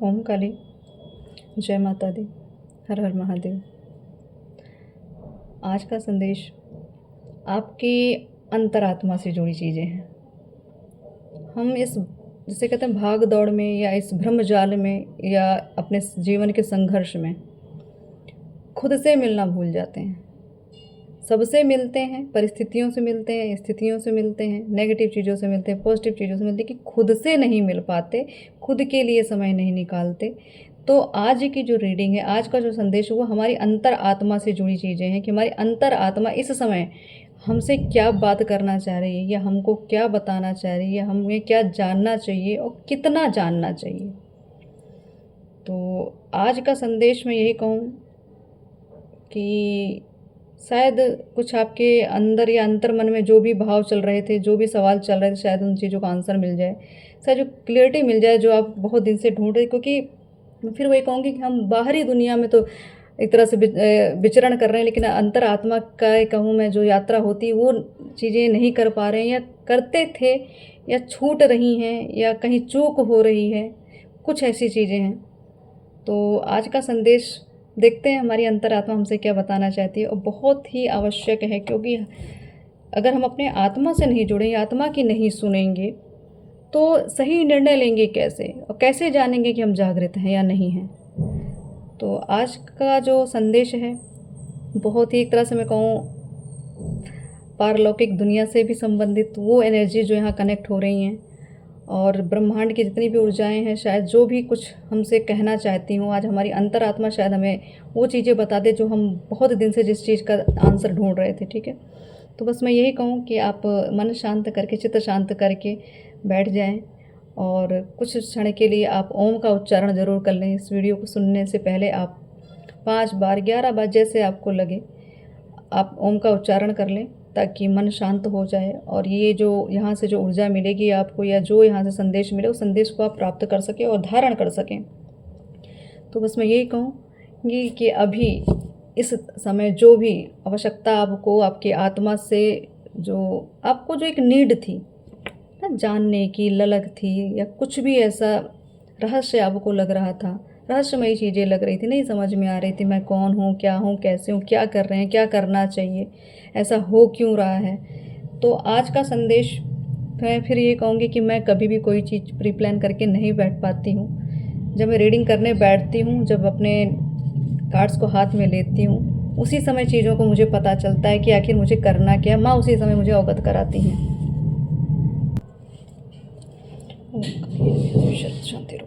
ओम काली, जय माता दी, हर हर महादेव। आज का संदेश आपकी अंतरात्मा से जुड़ी चीज़ें हैं। हम इस जिसे कहते हैं भाग दौड़ में या इस भ्रम जाल में या अपने जीवन के संघर्ष में खुद से मिलना भूल जाते हैं। सबसे मिलते हैं, परिस्थितियों से मिलते हैं, स्थितियों से मिलते हैं, नेगेटिव चीज़ों से मिलते हैं, पॉजिटिव चीज़ों से मिलते हैं, कि खुद से नहीं मिल पाते, खुद के लिए समय नहीं निकालते। तो आज की जो रीडिंग है, आज का जो संदेश है, वो हमारी अंतर आत्मा से जुड़ी चीज़ें हैं कि हमारी अंतर आत्मा इस समय हमसे क्या बात करना चाह रही है, या हमको क्या बताना चाह रही है, या हमें क्या जानना चाहिए और कितना जानना चाहिए। तो आज का संदेश मैं यही कहूँ कि शायद कुछ आपके अंदर या अंतर मन में जो भी भाव चल रहे थे, जो भी सवाल चल रहे थे, शायद उन चीज़ों का आंसर मिल जाए, शायद जो क्लियरिटी मिल जाए जो आप बहुत दिन से ढूंढ रहे। क्योंकि मैं फिर वही कहूँगी कि हम बाहरी दुनिया में तो एक तरह से विचरण कर रहे हैं, लेकिन अंतर आत्मा का कहूँ मैं जो यात्रा होती वो चीज़ें नहीं कर पा रहे हैं, या करते थे या छूट रही हैं, या कहीं चूक हो रही है, कुछ ऐसी चीज़ें हैं। तो आज का संदेश देखते हैं हमारी अंतरात्मा हमसे क्या बताना चाहती है, और बहुत ही आवश्यक है। क्योंकि अगर हम अपने आत्मा से नहीं जुड़ेंगे, आत्मा की नहीं सुनेंगे, तो सही निर्णय लेंगे कैसे, और कैसे जानेंगे कि हम जागृत हैं या नहीं हैं। तो आज का जो संदेश है बहुत ही एक तरह से मैं कहूँ पारलौकिक दुनिया से भी संबंधित वो एनर्जी जो यहाँ कनेक्ट हो रही हैं, और ब्रह्मांड की जितनी भी ऊर्जाएं हैं, शायद जो भी कुछ हमसे कहना चाहती हूँ, आज हमारी अंतरात्मा शायद हमें वो चीज़ें बता दे जो हम बहुत दिन से जिस चीज़ का आंसर ढूंढ रहे थे। ठीक है, तो बस मैं यही कहूँ कि आप मन शांत करके, चित्त शांत करके बैठ जाएं, और कुछ क्षण के लिए आप ओम का उच्चारण ज़रूर कर लें। इस वीडियो को सुनने से पहले आप 5 बार, 11 बार, जैसे आपको लगे आप ओम का उच्चारण कर लें, ताकि मन शांत हो जाए, और ये जो यहाँ से जो ऊर्जा मिलेगी आपको, या जो यहाँ से संदेश मिले, उस संदेश को आप प्राप्त कर सकें और धारण कर सकें। तो बस मैं यही कहूँगी कि अभी इस समय जो भी आवश्यकता आपको आपकी आत्मा से, जो आपको जो एक नीड थी ना, जानने की ललक थी, या कुछ भी ऐसा रहस्य आपको लग रहा था, रहस्यमयी चीज़ें लग रही थी, नहीं समझ में आ रही थी, मैं कौन हूँ, क्या हूँ, कैसे हूँ, क्या कर रहे हैं, क्या करना चाहिए, ऐसा हो क्यों रहा है। तो आज का संदेश मैं फिर ये कहूँगी कि मैं कभी भी कोई चीज़ प्री प्लान करके नहीं बैठ पाती हूँ। जब मैं रीडिंग करने बैठती हूँ, जब अपने कार्ड्स को हाथ में लेती हूँ, उसी समय चीज़ों को मुझे पता चलता है कि आखिर मुझे करना क्या है। माँ उसी समय मुझे अवगत कराती हैं। शांति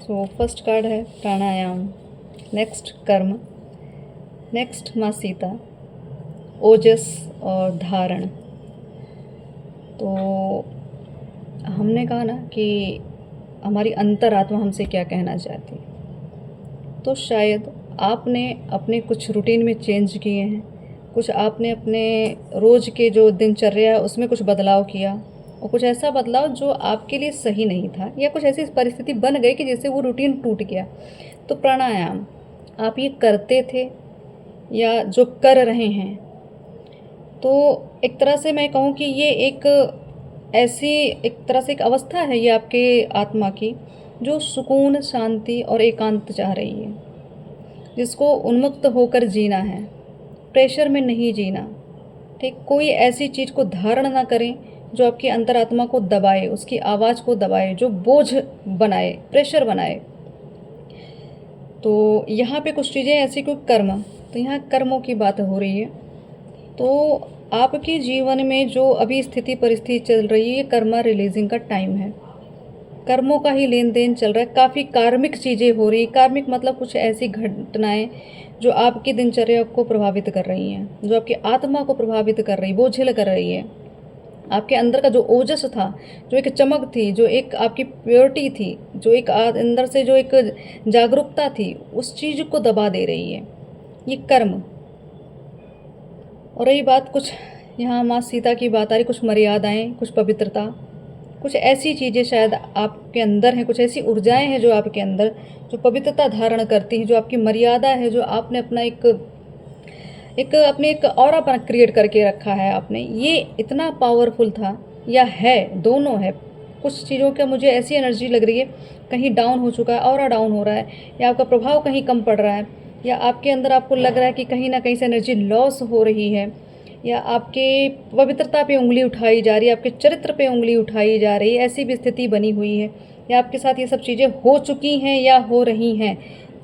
सो फर्स्ट कार्ड है प्राणायाम, नेक्स्ट कर्म, नेक्स्ट माँ सीता, ओजस और धारण। तो हमने कहा ना कि हमारी अंतरात्मा हमसे क्या कहना चाहती है। तो शायद आपने अपने कुछ रूटीन में चेंज किए हैं, कुछ आपने अपने रोज़ के जो दिनचर्या उसमें कुछ बदलाव किया, और कुछ ऐसा बदलाव जो आपके लिए सही नहीं था, या कुछ ऐसी परिस्थिति बन गई कि जिससे वो रूटीन टूट गया। तो प्राणायाम आप ये करते थे या जो कर रहे हैं, तो एक तरह से मैं कहूँ कि ये एक ऐसी एक तरह से एक अवस्था है ये आपके आत्मा की, जो सुकून, शांति और एकांत चाह रही है, जिसको उन्मुक्त होकर जीना है, प्रेशर में नहीं जीना। ठीक, कोई ऐसी चीज़ को धारण ना करें जो आपकी अंतरात्मा को दबाए, उसकी आवाज़ को दबाए, जो बोझ बनाए, प्रेशर बनाए। तो यहाँ पे कुछ चीज़ें ऐसी, कोई कर्म, तो यहाँ कर्मों की बात हो रही है। तो आपके जीवन में जो अभी स्थिति परिस्थिति चल रही है, ये कर्मा रिलीजिंग का टाइम है। कर्मों का ही लेन देन चल रहा है। काफ़ी कार्मिक चीज़ें हो रही। कार्मिक मतलब कुछ ऐसी घटनाएं जो आपकी दिनचर्या को प्रभावित कर रही हैं, जो आपकी आत्मा को प्रभावित कर रही, बोझिल कर रही है। आपके अंदर का जो ओजस था, जो एक चमक थी, जो एक आपकी प्योरिटी थी, जो एक अंदर से जो एक जागरूकता थी, उस चीज़ को दबा दे रही है ये कर्म। और रही बात कुछ यहाँ माँ सीता की बात आ रही, कुछ मर्यादाएं, कुछ पवित्रता, कुछ ऐसी चीज़ें शायद आपके अंदर हैं, कुछ ऐसी ऊर्जाएं हैं जो आपके अंदर जो पवित्रता धारण करती हैं, जो आपकी मर्यादा है, जो आपने अपना एक ऑरा क्रिएट करके रखा है आपने। ये इतना पावरफुल था या है, दोनों है। कुछ चीज़ों का मुझे ऐसी एनर्जी लग रही है, कहीं डाउन हो चुका है, ऑरा डाउन हो रहा है, या आपका प्रभाव कहीं कम पड़ रहा है, या आपके अंदर आपको लग रहा है कि कहीं ना कहीं से एनर्जी लॉस हो रही है, या आपके पवित्रता पे उंगली उठाई जा रही है, आपके चरित्र पे उंगली उठाई जा रही है, ऐसी भी स्थिति बनी हुई है, या आपके साथ ये सब चीज़ें हो चुकी हैं या हो रही हैं।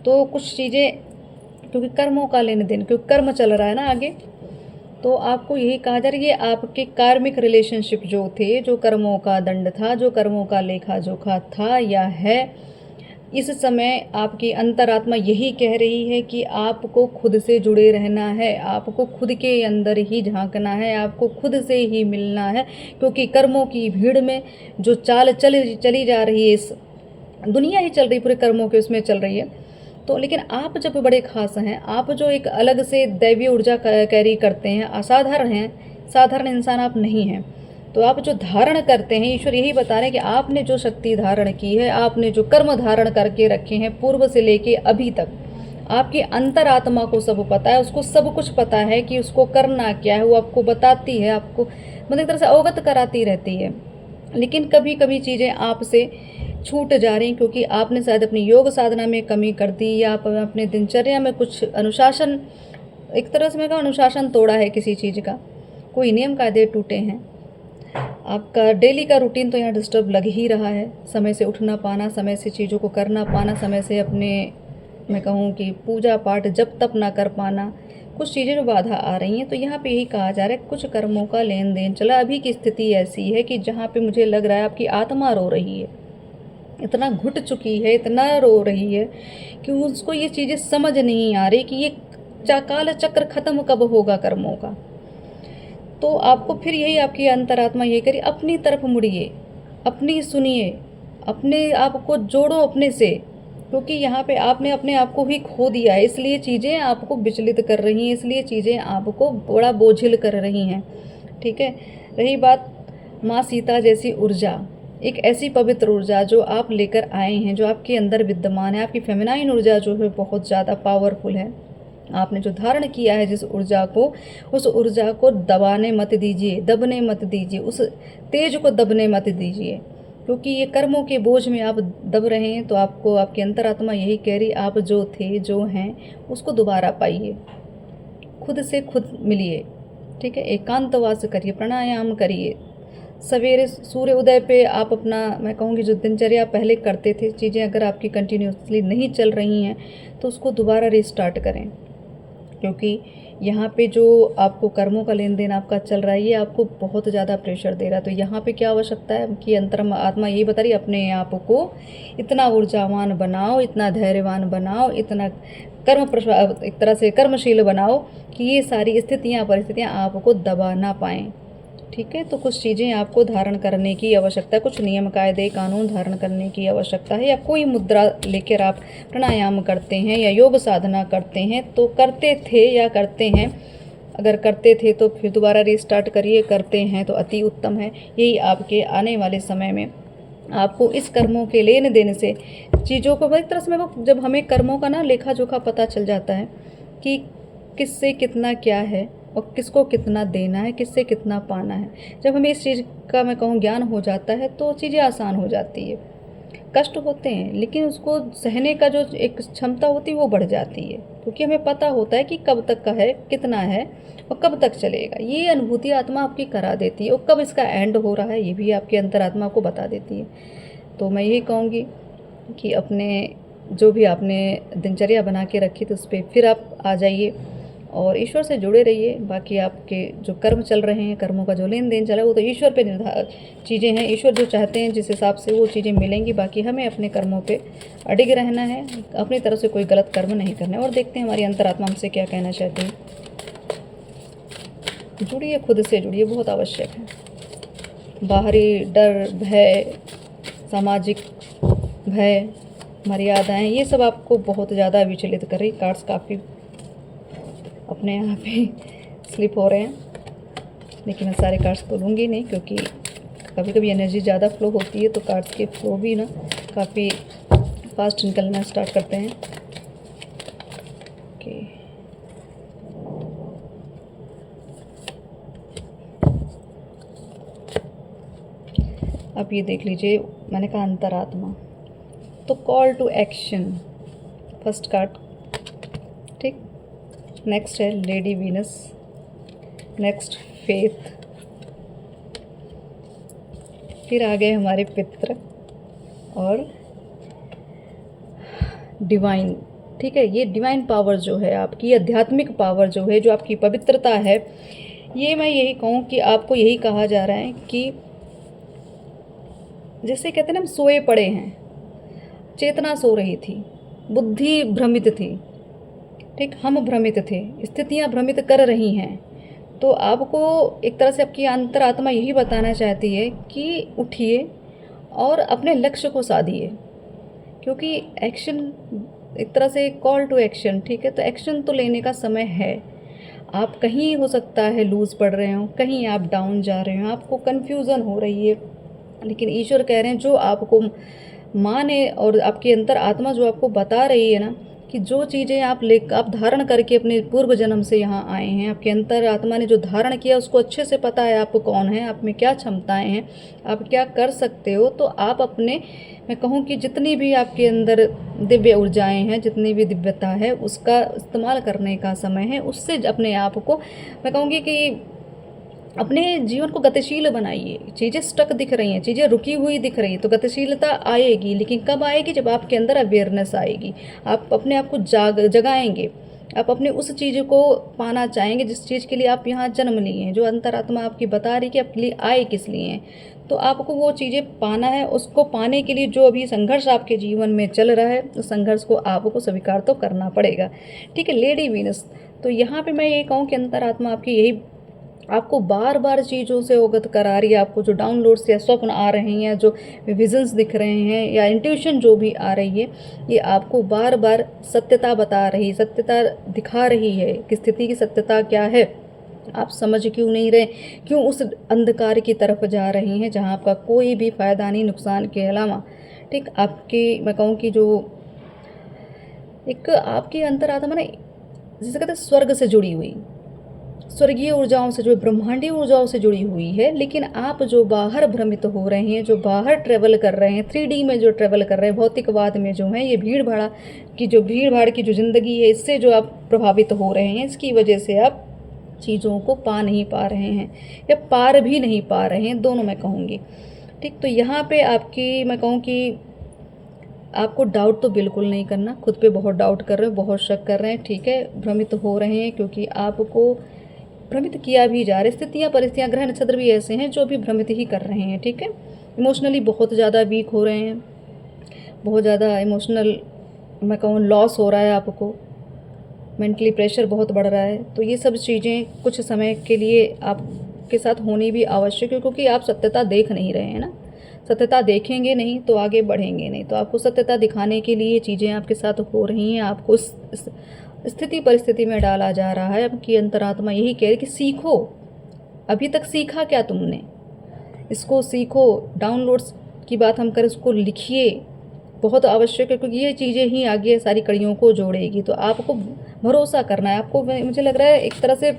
तो कुछ चीज़ें, क्योंकि कर्मों का लेन देन, क्योंकि कर्म चल रहा है ना आगे, तो आपको यही कहा जा रहा है कि आपके कार्मिक रिलेशनशिप जो थे, जो कर्मों का दंड था, जो कर्मों का लेखा जोखा था या है, इस समय आपकी अंतरात्मा यही कह रही है कि आपको खुद से जुड़े रहना है, आपको खुद के अंदर ही झांकना है, आपको खुद से ही मिलना है। क्योंकि कर्मों की भीड़ में जो चाल चली जा रही है, इस दुनिया ही चल रही, पूरे कर्मों के उसमें चल रही है। तो लेकिन आप जब बड़े खास हैं, आप जो एक अलग से दैवीय ऊर्जा कैरी करते हैं, असाधारण हैं, साधारण इंसान आप नहीं हैं। तो आप जो धारण करते हैं, ईश्वर यही बता रहे हैं कि आपने जो शक्ति धारण की है, आपने जो कर्म धारण करके रखे हैं पूर्व से लेके अभी तक, आपकी अंतरात्मा को सब पता है, उसको सब कुछ पता है कि उसको करना क्या है। वो आपको बताती है, आपको मतलब एक तरह से अवगत कराती रहती है। लेकिन कभी कभी चीज़ें आपसे छूट जा रही, क्योंकि आपने शायद अपनी योग साधना में कमी कर दी, या आप अपने दिनचर्या में कुछ अनुशासन, एक तरह से मैं कहूँ अनुशासन तोड़ा है किसी चीज़ का, कोई नियम कायदे टूटे हैं। आपका डेली का रूटीन तो यहाँ डिस्टर्ब लग ही रहा है। समय से उठना पाना, समय से चीज़ों को करना पाना, समय से अपने मैं कहूँ कि पूजा पाठ जप तप ना कर पाना, कुछ चीज़ें जो बाधा आ रही हैं। तो यहाँ पे यही कहा जा रहा है कुछ कर्मों का लेन देन चला। अभी की स्थिति ऐसी है कि जहाँ पे मुझे लग रहा है आपकी आत्मा रो रही है, इतना घुट चुकी है, इतना रो रही है कि उसको ये चीज़ें समझ नहीं आ रही कि ये काल चक्र खत्म कब होगा कर्मों का। तो आपको फिर यही आपकी अंतरात्मा ये करी, अपनी तरफ मुड़िए, अपनी सुनिए, अपने आप को जोड़ो अपने से, क्योंकि यहाँ पे आपने अपने आप को ही खो दिया है, इसलिए चीज़ें आपको विचलित कर रही हैं, इसलिए चीज़ें आपको बड़ा बोझिल कर रही हैं। ठीक है। रही बात माँ सीता जैसी ऊर्जा, एक ऐसी पवित्र ऊर्जा जो आप लेकर आए हैं, जो आपके अंदर विद्यमान है, आपकी फेमिनाइन ऊर्जा जो है बहुत ज़्यादा पावरफुल है। आपने जो धारण किया है जिस ऊर्जा को, उस ऊर्जा को दबाने मत दीजिए, दबने मत दीजिए, उस तेज को दबने मत दीजिए, क्योंकि ये कर्मों के बोझ में आप दब रहे हैं। तो आपको आपकी अंतरात्मा यही कह रही, आप जो थे जो हैं उसको दोबारा पाइए, खुद से खुद मिलिए। ठीक है। एकांतवास करिए, प्राणायाम करिए, सवेरे सूर्य उदय पे आप अपना मैं कहूँगी जो दिनचर्या पहले करते थे, चीज़ें अगर आपकी कंटिन्यूसली नहीं चल रही हैं तो उसको दोबारा रिस्टार्ट करें, क्योंकि यहाँ पे जो आपको कर्मों का लेन देन आपका चल रहा है ये आपको बहुत ज़्यादा प्रेशर दे रहा है। तो यहाँ पे क्या आवश्यकता है कि आत्मा यही बता रही है, अपने आप को इतना ऊर्जावान बनाओ, इतना धैर्यवान बनाओ, इतना एक तरह से कर्मशील बनाओ कि ये सारी स्थितियाँ परिस्थितियाँ आपको दबा ना पाएँ। ठीक है। तो कुछ चीज़ें आपको धारण करने की आवश्यकता है, कुछ नियम कायदे कानून धारण करने की आवश्यकता है, या कोई मुद्रा लेकर आप प्राणायाम करते हैं या योग साधना करते हैं, तो करते थे या करते हैं, अगर करते थे तो फिर दोबारा रिस्टार्ट करिए, करते हैं तो अति उत्तम है। यही आपके आने वाले समय में आपको इस कर्मों के लेन देन से चीज़ों को एक तरह से जब हमें कर्मों का ना लेखा जोखा पता चल जाता है कि किससे कितना क्या है और किसको कितना देना है, किससे कितना पाना है, जब हमें इस चीज़ का मैं कहूँ ज्ञान हो जाता है तो चीज़ें आसान हो जाती है। कष्ट होते हैं लेकिन उसको सहने का जो एक क्षमता होती है वो बढ़ जाती है, क्योंकि हमें पता होता है कि कब तक का है, कितना है और कब तक चलेगा। ये अनुभूति आत्मा आपकी करा देती है, और कब इसका एंड हो रहा है ये भी आपकी अंतरात्मा को बता देती है। तो मैं यही कहूँगी कि अपने जो भी आपने दिनचर्या बना के रखी थी उस पर फिर आप आ जाइए, और ईश्वर से जुड़े रहिए। बाकी आपके जो कर्म चल रहे हैं, कर्मों का जो लेन देन चल रहा है, वो तो ईश्वर पे निर्धारित चीज़ें हैं। ईश्वर जो चाहते हैं जिस हिसाब से वो चीज़ें मिलेंगी। बाकी हमें अपने कर्मों पे अडिग रहना है, अपनी तरफ से कोई गलत कर्म नहीं करना है। और देखते हैं हमारी अंतरात्मा हमसे क्या कहना चाहती है। जुड़िए, खुद से जुड़िए, बहुत आवश्यक है। बाहरी डर, भय, सामाजिक भय, मर्यादाएं, ये सब आपको बहुत ज़्यादा विचलित कर रही। कार्ड्स काफ़ी अपने आप ही स्लिप हो रहे हैं, लेकिन मैं सारे कार्ड्स तो लूँगी नहीं, क्योंकि कभी कभी एनर्जी ज़्यादा फ्लो होती है तो कार्ड्स के फ्लो भी ना काफ़ी फास्ट निकलना स्टार्ट करते हैं। ओके, अब ये देख लीजिए, मैंने कहा अंतरात्मा, तो call to action, first card, ठीक। नेक्स्ट है लेडी वीनस, नेक्स्ट फेथ, फिर आ गए हमारे पित्र और डिवाइन, ठीक है। ये डिवाइन पावर जो है आपकी, आध्यात्मिक पावर जो है, जो आपकी पवित्रता है, ये मैं यही कहूँ कि आपको यही कहा जा रहा है कि जैसे कहते हैं ना, हम सोए पड़े हैं, चेतना सो रही थी, बुद्धि भ्रमित थी, ठीक, हम भ्रमित थे, स्थितियाँ भ्रमित कर रही हैं। तो आपको एक तरह से आपकी अंतरात्मा यही बताना चाहती है कि उठिए और अपने लक्ष्य को साधिए, क्योंकि एक्शन एक तरह से कॉल टू एक्शन, ठीक है। तो एक्शन तो लेने का समय है। आप कहीं हो सकता है लूज़ पड़ रहे हो, कहीं आप डाउन जा रहे हो, आपको कन्फ्यूज़न हो रही है, लेकिन ईश्वर कह रहे हैं जो आपको माने और आपकी अंतर आत्मा जो आपको बता रही है ना, कि जो चीज़ें आप धारण करके अपने पूर्व जन्म से यहाँ आए हैं, आपके अंतर आत्मा ने जो धारण किया उसको अच्छे से पता है आप कौन हैं, आप में क्या क्षमताएं हैं, आप क्या कर सकते हो। तो आप अपने, मैं कहूँ कि जितनी भी आपके अंदर दिव्य ऊर्जाएं हैं, जितनी भी दिव्यता है, उसका इस्तेमाल करने का समय है। उससे अपने आप को, मैं कहूँगी कि अपने जीवन को गतिशील बनाइए। चीज़ें स्टक दिख रही हैं, चीज़ें रुकी हुई दिख रही हैं, तो गतिशीलता आएगी, लेकिन कब आएगी? जब आपके अंदर अवेयरनेस आएगी, आप अपने आप को जगाएंगे, आप अपने उस चीज़ को पाना चाहेंगे जिस चीज़ के लिए आप यहाँ जन्म लिए हैं, जो अंतरात्मा आपकी बता रही कि आपके लिए आए किस लिए हैं। तो आपको वो चीज़ें पाना है। उसको पाने के लिए जो अभी संघर्ष आपके जीवन में चल रहा है, उस संघर्ष को आपको स्वीकार तो करना पड़ेगा, ठीक है। लेडी वीनस, तो यहाँ पे मैं ये कहूँ कि अंतरात्मा आपकी यही आपको बार बार चीज़ों से अवगत करा रही है। आपको जो डाउनलोड्स या स्वप्न आ रहे हैं, या जो विजन्स दिख रहे हैं, या इंट्यूशन जो भी आ रही है, ये आपको बार बार सत्यता बता रही, सत्यता दिखा रही है कि स्थिति की सत्यता क्या है। आप समझ क्यों नहीं रहे, क्यों उस अंधकार की तरफ जा रहे हैं जहाँ आपका कोई भी फ़ायदा नहीं, नुकसान के अलावा, ठीक। आपकी, मैं कहूँ कि जो एक आपकी अंतरात्मा ना, जिसे कहते हैं स्वर्ग से जुड़ी हुई, स्वर्गीय ऊर्जाओं से, जो ब्रह्मांडीय ऊर्जाओं से जुड़ी हुई है। लेकिन आप जो बाहर भ्रमित हो रहे हैं, जो बाहर ट्रेवल कर रहे हैं, 3D में जो ट्रेवल कर रहे हैं, भौतिकवाद में जो है, ये भीड़ भाड़ की जो ज़िंदगी है, इससे जो आप प्रभावित हो रहे हैं, इसकी वजह से आप चीज़ों को पा नहीं पा रहे हैं, या पार भी नहीं पा रहे हैं, दोनों मैं कहूँगी, ठीक। तो यहाँ पे आपकी, मैं कहूँ कि आपको डाउट तो बिल्कुल नहीं करना, खुद पे बहुत डाउट कर रहे हो, बहुत शक कर रहे हैं, ठीक है, भ्रमित हो रहे हैं, क्योंकि आपको भ्रमित किया भी जा रहा है। स्थितियाँ, परिस्थितियाँ, ग्रह नक्षत्र भी ऐसे हैं जो भी भ्रमित ही कर रहे हैं, ठीक है। इमोशनली बहुत ज़्यादा वीक हो रहे हैं, बहुत ज़्यादा इमोशनल, मैं कहूँ, लॉस हो रहा है आपको, मेंटली प्रेशर बहुत बढ़ रहा है। तो ये सब चीज़ें कुछ समय के लिए आपके साथ होनी भी आवश्यक है, क्योंकि आप सत्यता देख नहीं रहे हैं ना। सत्यता देखेंगे नहीं तो आगे बढ़ेंगे नहीं। तो आपको सत्यता दिखाने के लिए चीज़ें आपके साथ हो रही हैं, आपको स्थिति परिस्थिति में डाला जा रहा है। आपकी अंतरात्मा यही कह रही कि सीखो, अभी तक सीखा क्या तुमने, इसको सीखो। डाउनलोड्स की बात हम करें, उसको लिखिए, बहुत आवश्यक है, क्योंकि ये चीज़ें ही आगे सारी कड़ियों को जोड़ेगी। तो आपको भरोसा करना है। आपको, मुझे लग रहा है एक तरह से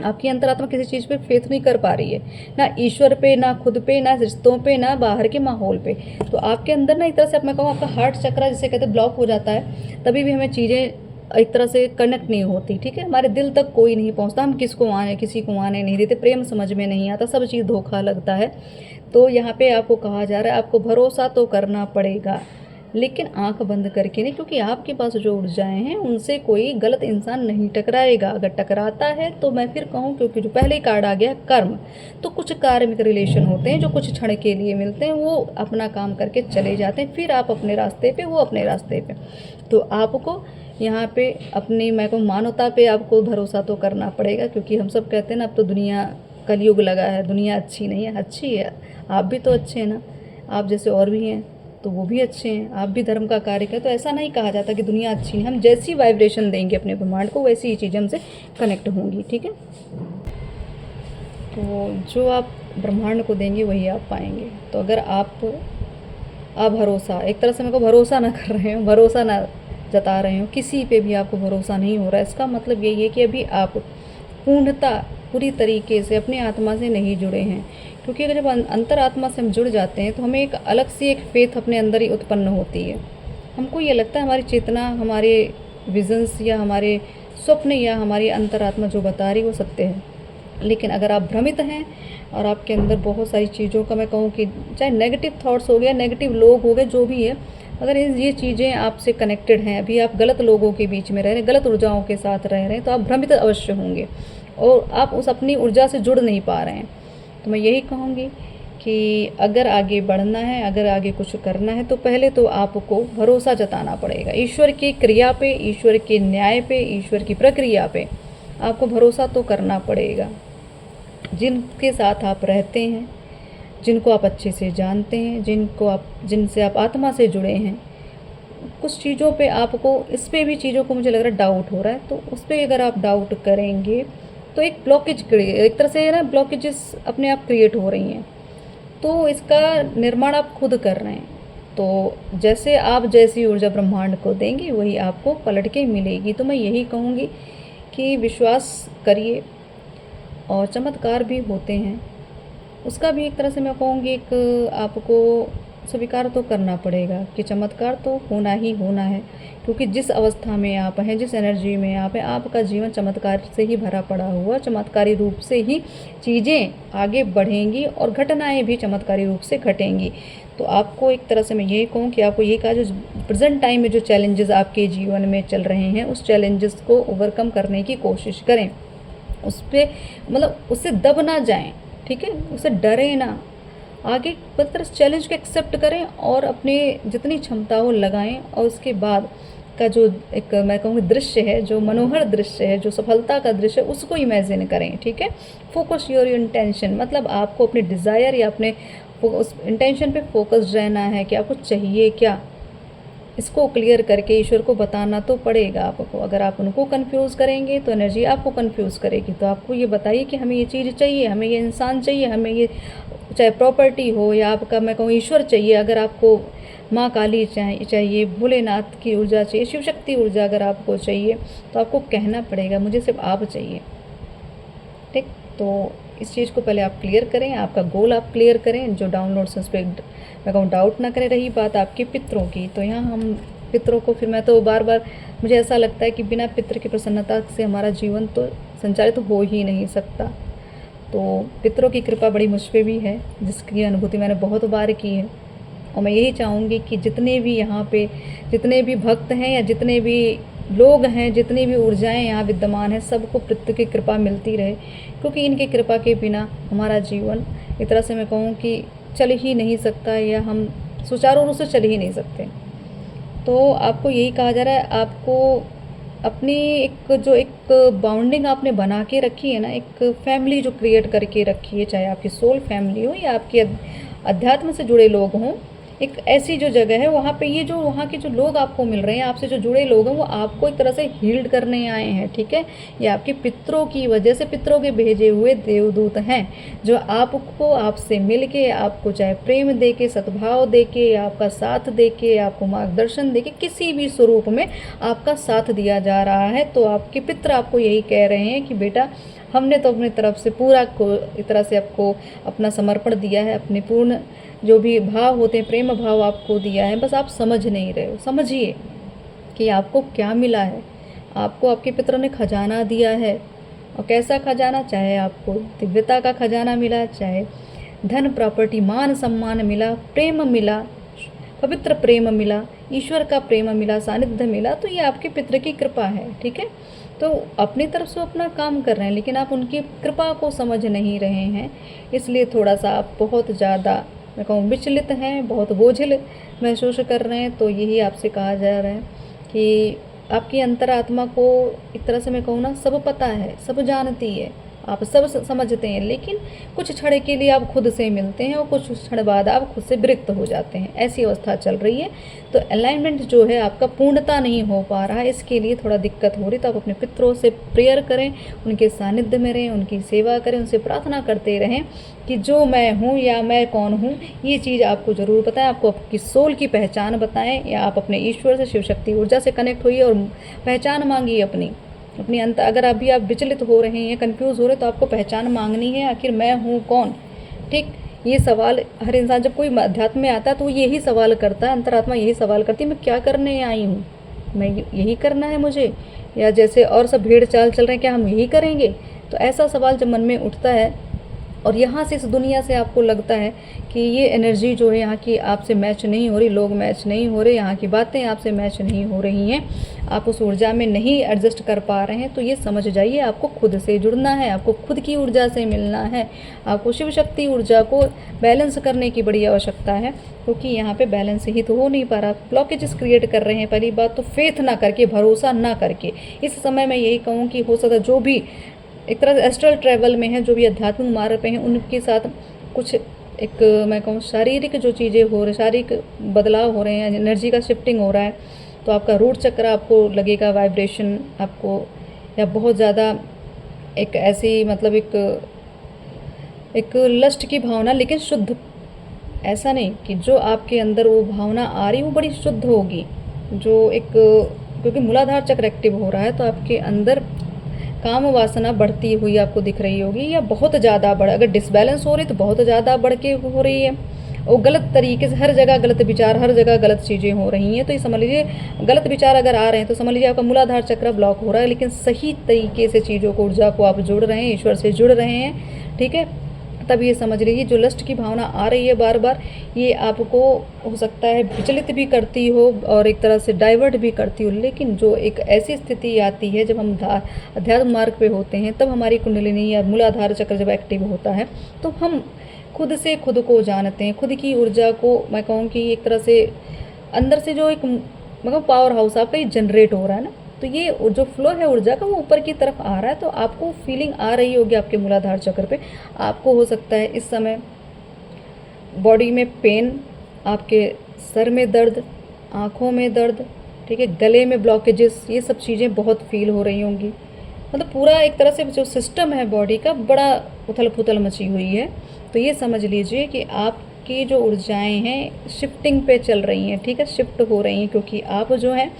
आपकी अंतरात्मा किसी चीज़ पे फेथ नहीं कर पा रही है, ना ईश्वर पे, ना खुद पे, ना रिश्तों पे, ना बाहर के माहौल पे। तो आपके अंदर ना एक तरह से, मैं कहूँ, आपका हार्ट चक्रा जिसे कहते हैं ब्लॉक हो जाता है, तभी भी हमें चीज़ें एक तरह से कनेक्ट नहीं होती, ठीक है। हमारे दिल तक कोई नहीं पहुंचता, हम किसी को आने नहीं देते, प्रेम समझ में नहीं आता, सब चीज़ धोखा लगता है। तो यहाँ पे आपको कहा जा रहा है, आपको भरोसा तो करना पड़ेगा, लेकिन आंख बंद करके नहीं, क्योंकि आपके पास जो ऊर्जाएं हैं उनसे कोई गलत इंसान नहीं टकराएगा। अगर टकराता है तो मैं फिर कहूँ, क्योंकि जो पहले ही कार्ड आ गया कर्म, तो कुछ कार्मिक रिलेशन होते हैं जो कुछ क्षण के लिए मिलते हैं, वो अपना काम करके चले जाते हैं, फिर आप अपने रास्ते पे, वो अपने रास्ते पे। तो आपको यहाँ पे अपनी मैं कहूँ मानवता पे आपको भरोसा तो करना पड़ेगा, क्योंकि हम सब कहते हैं ना अब तो दुनिया कलयुग लगा है, दुनिया अच्छी नहीं है, अच्छी है। आप भी तो अच्छे हैं ना, आप जैसे और भी हैं तो वो भी अच्छे हैं, आप भी धर्म का कार्य करें। तो ऐसा नहीं कहा जाता कि दुनिया अच्छी है, हम जैसी वाइब्रेशन देंगे अपने ब्रह्मांड को वैसी ही चीज़ें हमसे कनेक्ट होंगी, ठीक है। तो जो आप ब्रह्मांड को देंगे वही आप पाएंगे। तो अगर आप भरोसा, एक तरह से मेरे को भरोसा ना कर रहे हो, भरोसा ना जता रहे हो, किसी पे भी आपको भरोसा नहीं हो रहा है, इसका मतलब यही है कि अभी आप पूर्णता पूरी तरीके से अपनी आत्मा से नहीं जुड़े हैं। क्योंकि अगर जब अंतर आत्मा से हम जुड़ जाते हैं तो हमें एक अलग सी एक फेथ अपने अंदर ही उत्पन्न होती है। हमको ये लगता है हमारी चेतना, हमारे विजन्स या हमारे स्वप्न या हमारी अंतरात्मा जो बता रही वो सत्य है। लेकिन अगर आप भ्रमित हैं और आपके अंदर बहुत सारी चीज़ों का मैं कहूँ कि चाहे नेगेटिव थॉट्स हो गया, नेगेटिव लोग हो गए, जो भी है, अगर ये चीज़ें आपसे कनेक्टेड हैं, अभी आप गलत लोगों के बीच में रह रहे हैं, गलत ऊर्जाओं के साथ रह रहे हैं, तो आप भ्रमित अवश्य होंगे और आप उस अपनी ऊर्जा से जुड़ नहीं पा रहे हैं। तो मैं यही कहूँगी कि अगर आगे बढ़ना है, अगर आगे कुछ करना है, तो पहले तो आपको भरोसा जताना पड़ेगा ईश्वर की क्रिया पे, ईश्वर के न्याय पे, ईश्वर की प्रक्रिया पे आपको भरोसा तो करना पड़ेगा। जिनके साथ आप रहते हैं, जिनको आप अच्छे से जानते हैं, जिनसे आप आत्मा से जुड़े हैं, कुछ चीज़ों पे आपको, इस पे भी चीज़ों को मुझे लग रहा है डाउट हो रहा है, तो उस पर अगर आप डाउट करेंगे तो एक ब्लॉकेज एक तरह से ना ब्लॉकेजेस अपने आप क्रिएट हो रही हैं, तो इसका निर्माण आप खुद कर रहे हैं। तो जैसे आप जैसी ऊर्जा ब्रह्मांड को देंगे वही आपको पलट के मिलेगी। तो मैं यही कहूँगी कि विश्वास करिए, और चमत्कार भी होते हैं, उसका भी एक तरह से मैं कहूँगी एक आपको स्वीकार तो करना पड़ेगा कि चमत्कार तो होना ही होना है। क्योंकि जिस अवस्था में आप हैं, जिस एनर्जी में आप हैं, आपका जीवन चमत्कार से ही भरा पड़ा हुआ, चमत्कारी रूप से ही चीज़ें आगे बढ़ेंगी और घटनाएं भी चमत्कारी रूप से घटेंगी। तो आपको एक तरह से मैं यही कहूँ कि आपको ये कहा, जो प्रेजेंट टाइम में जो चैलेंजेस आपके जीवन में चल रहे हैं, उस चैलेंजेस को ओवरकम करने की कोशिश करें, उस पर मतलब उससे दब ना जाएं, ठीक है, उससे डरें ना, आगे मतलब चैलेंज को एक्सेप्ट करें और अपने जितनी क्षमता हो लगाएं, और उसके बाद का जो एक मैं कहूँगी दृश्य है, जो मनोहर दृश्य है, जो सफलता का दृश्य है, उसको इमेजिन करें, ठीक है। फोकस योर इंटेंशन, मतलब आपको अपने डिज़ायर या अपने उस इंटेंशन पे फोकस रहना है कि आपको चाहिए क्या, इसको क्लियर करके ईश्वर को बताना तो पड़ेगा आपको। अगर आप उनको कंफ्यूज करेंगे तो एनर्जी आपको कंफ्यूज करेगी। तो आपको ये बताइए कि हमें ये चीज़ चाहिए, हमें ये इंसान चाहिए, हमें ये चाहे प्रॉपर्टी हो या आपका मैं कहूँ ईश्वर चाहिए, अगर आपको माँ काली चाहिए, भोलेनाथ की ऊर्जा चाहिए, शिव शक्ति ऊर्जा अगर आपको चाहिए, तो आपको कहना पड़ेगा मुझे सिर्फ आप चाहिए, ठीक। तो इस चीज़ को पहले आप क्लियर करें, आपका गोल आप क्लियर करें, जो डाउनलोड्स उस पर मैं कहूँ डाउट ना करें। रही बात आपके पितरों की, तो यहाँ हम पितरों को, फिर मैं तो बार बार मुझे ऐसा लगता है कि बिना पितृ की प्रसन्नता से हमारा जीवन तो संचालित तो हो ही नहीं सकता। तो पितरों की कृपा बड़ी मुझ पर भी है, जिसकी अनुभूति मैंने बहुत बार की है। और मैं यही चाहूँगी कि जितने भी यहाँ पे जितने भी भक्त हैं या जितने भी लोग हैं, जितनी भी ऊर्जाएं यहाँ विद्यमान हैं, सबको पितृ की कृपा मिलती रहे, क्योंकि इनकी कृपा के बिना हमारा जीवन एक तरह से मैं कहूँ कि चल ही नहीं सकता, या हम सुचारू रूप से चल ही नहीं सकते। तो आपको यही कहा जा रहा है, आपको अपनी एक बाउंडिंग आपने बना के रखी है ना, एक फैमिली जो क्रिएट करके रखी है, चाहे आपकी सोल फैमिली हो या आपके अध्यात्म से जुड़े लोग हों, एक ऐसी जो जगह है वहाँ पे ये जो वहाँ के जो लोग आपको मिल रहे हैं, आपसे जो जुड़े लोग हैं, वो आपको एक तरह से हील्ड करने आए हैं, ठीक है। ये आपके पितरों की वजह से, पितरों के भेजे हुए देवदूत हैं, जो आपको आपसे मिल के, आपको चाहे प्रेम दे के, सद्भाव दे के, आपका साथ दे के, आपको मार्गदर्शन दे के, किसी भी स्वरूप में आपका साथ दिया जा रहा है। तो आपके पितर आपको यही कह रहे हैं कि बेटा, हमने तो अपनी तरफ से पूरा को इस तरह से आपको अपना समर्पण दिया है, अपने पूर्ण जो भी भाव होते हैं, प्रेम भाव आपको दिया है, बस आप समझ नहीं रहे हो। समझिए कि आपको क्या मिला है। आपको आपके पितरों ने खजाना दिया है, और कैसा खजाना, चाहे आपको दिव्यता का खजाना मिला, चाहे धन प्रॉपर्टी मान सम्मान मिला, प्रेम मिला, पवित्र प्रेम मिला, ईश्वर का प्रेम मिला, सानिध्य मिला, तो ये आपके पितृ की कृपा है। ठीक है, तो अपनी तरफ से अपना काम कर रहे हैं, लेकिन आप उनकी कृपा को समझ नहीं रहे हैं, इसलिए थोड़ा सा आप बहुत ज़्यादा, मैं कहूँ, विचलित हैं, बहुत बोझिल महसूस कर रहे हैं। तो यही आपसे कहा जा रहा है कि आपकी अंतरात्मा को एक तरह से मैं कहूँ ना, सब पता है, सब जानती है, आप सब समझते हैं, लेकिन कुछ क्षण के लिए आप खुद से मिलते हैं और कुछ क्षण बाद आप खुद से विरक्त हो जाते हैं, ऐसी अवस्था चल रही है। तो अलाइनमेंट जो है आपका पूर्णता नहीं हो पा रहा है, इसके लिए थोड़ा दिक्कत हो रही। तो आप अपने पितरों से प्रेयर करें, उनके सानिध्य में रहें, उनकी सेवा करें, उनसे प्रार्थना करते रहें कि जो मैं हूँ या मैं कौन हूँ, ये चीज़ आपको ज़रूर बताएं, आपको आपकी सोल की पहचान बताएं, या आप अपने ईश्वर से, शिव शक्ति ऊर्जा से कनेक्ट होइए और पहचान मांगिए अपनी अंत। अगर अभी आप विचलित हो रहे हैं, कंफ्यूज हो रहे हैं, तो आपको पहचान मांगनी है, आखिर मैं हूँ कौन। ठीक, ये सवाल हर इंसान, जब कोई अध्यात्म में आता है तो वो यही सवाल करता है, अंतरात्मा यही सवाल करती है, मैं क्या करने आई हूँ, मैं यही करना है मुझे, या जैसे और सब भेड़ चाल चल रहे हैं, क्या हम यही करेंगे। तो ऐसा सवाल जब मन में उठता है और यहाँ से, इस दुनिया से आपको लगता है कि ये एनर्जी जो है यहाँ की आपसे मैच नहीं हो रही, लोग मैच नहीं हो रहे, यहाँ की बातें आपसे मैच नहीं हो रही हैं, आप उस ऊर्जा में नहीं एडजस्ट कर पा रहे हैं, तो ये समझ जाइए आपको खुद से जुड़ना है, आपको खुद की ऊर्जा से मिलना है, आपको शिव शक्ति ऊर्जा को बैलेंस करने की बड़ी आवश्यकता है, क्योंकि यहाँ पे बैलेंस ही तो हो नहीं पा रहा, ब्लॉकेजेस क्रिएट कर रहे हैं। पहली बात तो फेथ ना करके, भरोसा ना करके। इस समय मैं यही कहूँ कि हो सकता है जो भी एक तरह से एस्ट्रल ट्रैवल में है, जो भी आध्यात्मिक मार्ग पे हैं, उनके साथ कुछ एक, मैं कहूँ, शारीरिक जो चीज़ें हो रही, शारीरिक बदलाव हो रहे हैं, एनर्जी का शिफ्टिंग हो रहा है, तो आपका रूट चक्र आपको लगेगा वाइब्रेशन आपको, या बहुत ज़्यादा एक ऐसी, मतलब एक लस्ट की भावना, लेकिन शुद्ध, ऐसा नहीं कि जो आपके अंदर वो भावना आ रही वो बड़ी शुद्ध होगी, जो एक, क्योंकि मूलाधार चक्र एक्टिव हो रहा है, तो आपके अंदर काम वासना बढ़ती हुई आपको दिख रही होगी, या बहुत ज़्यादा बढ़, अगर डिसबैलेंस हो रही तो बहुत ज़्यादा बढ़ के हो रही है, और गलत तरीके से हर जगह गलत विचार, हर जगह गलत चीज़ें हो रही हैं। तो ये समझ लीजिए, गलत विचार अगर आ रहे हैं तो समझ लीजिए आपका मूलाधार चक्र ब्लॉक हो रहा है, लेकिन सही तरीके से चीज़ों को, ऊर्जा को आप जोड़ रहे हैं, ईश्वर से जुड़ रहे हैं। ठीक है, तब ये समझ लीजिए जो लस्ट की भावना आ रही है बार बार, ये आपको हो सकता है विचलित भी करती हो और एक तरह से डाइवर्ट भी करती हो, लेकिन जो एक ऐसी स्थिति आती है जब हम अध्यात्म मार्ग पे होते हैं, तब हमारी कुंडलिनी या मूलाधार चक्र जब एक्टिव होता है, तो हम खुद से खुद को जानते हैं, खुद की ऊर्जा को, मैं कहूँ कि एक तरह से अंदर से जो एक, मैं कहूँ, पावर हाउस आपका ये जनरेट हो रहा है ना, तो ये जो फ्लो है ऊर्जा का वो ऊपर की तरफ आ रहा है। तो आपको फीलिंग आ रही होगी आपके मूलाधार चक्र पे, आपको हो सकता है इस समय बॉडी में पेन, आपके सर में दर्द, आँखों में दर्द, ठीक है, गले में ब्लॉकेजेस, ये सब चीज़ें बहुत फील हो रही होंगी। मतलब पूरा एक तरह से जो सिस्टम है बॉडी का, बड़ा उथल पुथल मची हुई है। तो ये समझ लीजिए कि आपकी जो ऊर्जाएं हैं शिफ्टिंग पे चल रही हैं, ठीक है, शिफ्ट हो रही हैं, क्योंकि आप जो है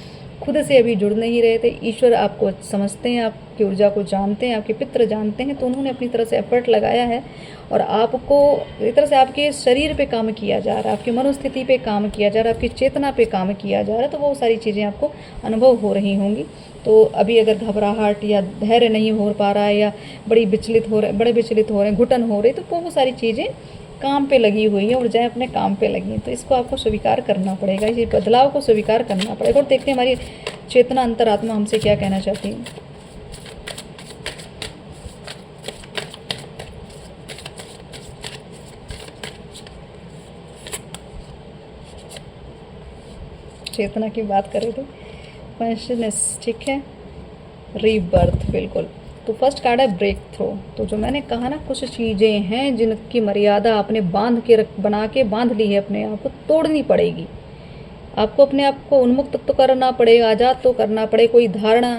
खुद से अभी जुड़ नहीं रहे थे। ईश्वर आपको समझते हैं, आपकी ऊर्जा को जानते हैं, आपके पितृ जानते हैं, तो उन्होंने अपनी तरह से एफर्ट लगाया है और आपको एक तरह से आपके शरीर पे काम किया जा रहा है, आपकी मनोस्थिति पे काम किया जा रहा है, आपकी चेतना पे काम किया जा रहा है। तो वो सारी चीज़ें आपको अनुभव हो रही होंगी। तो अभी अगर घबराहट या धैर्य नहीं हो पा रहा है, या बड़े विचलित हो रहे हैं, घुटन हो रही, तो वो सारी चीज़ें काम पे लगी हुई है, ऊर्जाएं अपने काम पे लगी हैं। तो इसको आपको स्वीकार करना पड़ेगा, इस बदलाव को स्वीकार करना पड़ेगा। और देखते हैं हमारी चेतना अंतरात्मा हमसे क्या कहना चाहती है। चेतना की बात करें तो कॉन्शियसनेस, ठीक है, रीबर्थ, बिल्कुल। तो फर्स्ट कार्ड है ब्रेक थ्रू। तो जो मैंने कहा ना, कुछ चीज़ें हैं जिनकी मर्यादा आपने बना के बांध ली है, अपने आप को तोड़नी पड़ेगी। आपको अपने आप को उन्मुक्त तो करना पड़ेगा, आज़ाद तो करना पड़ेगा। कोई धारणा,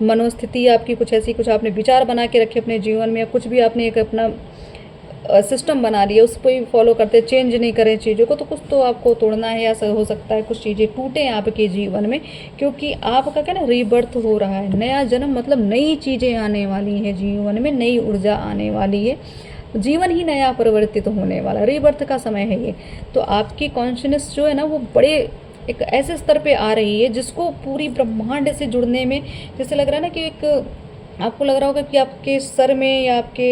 मनोस्थिति आपकी कुछ ऐसी, कुछ आपने विचार बना के रखे अपने जीवन में, या कुछ भी आपने एक अपना सिस्टम बना लिया, उसको ही फॉलो करते, चेंज नहीं करें चीज़ों को, तो कुछ तो आपको तोड़ना है। या हो सकता है कुछ चीज़ें टूटें आपके जीवन में, क्योंकि आपका क्या ना, रीबर्थ हो रहा है, नया जन्म, मतलब नई चीज़ें आने वाली हैं जीवन में, नई ऊर्जा आने वाली है, जीवन ही नया परिवर्तित होने वाला, रीबर्थ का समय है ये। तो आपकी कॉन्शियसनेस जो है ना, वो बड़े एक ऐसे स्तर पे आ रही है जिसको पूरी ब्रह्मांड से जुड़ने में, जैसे लग रहा है ना कि एक, आपको लग रहा होगा कि आपके सर में या आपके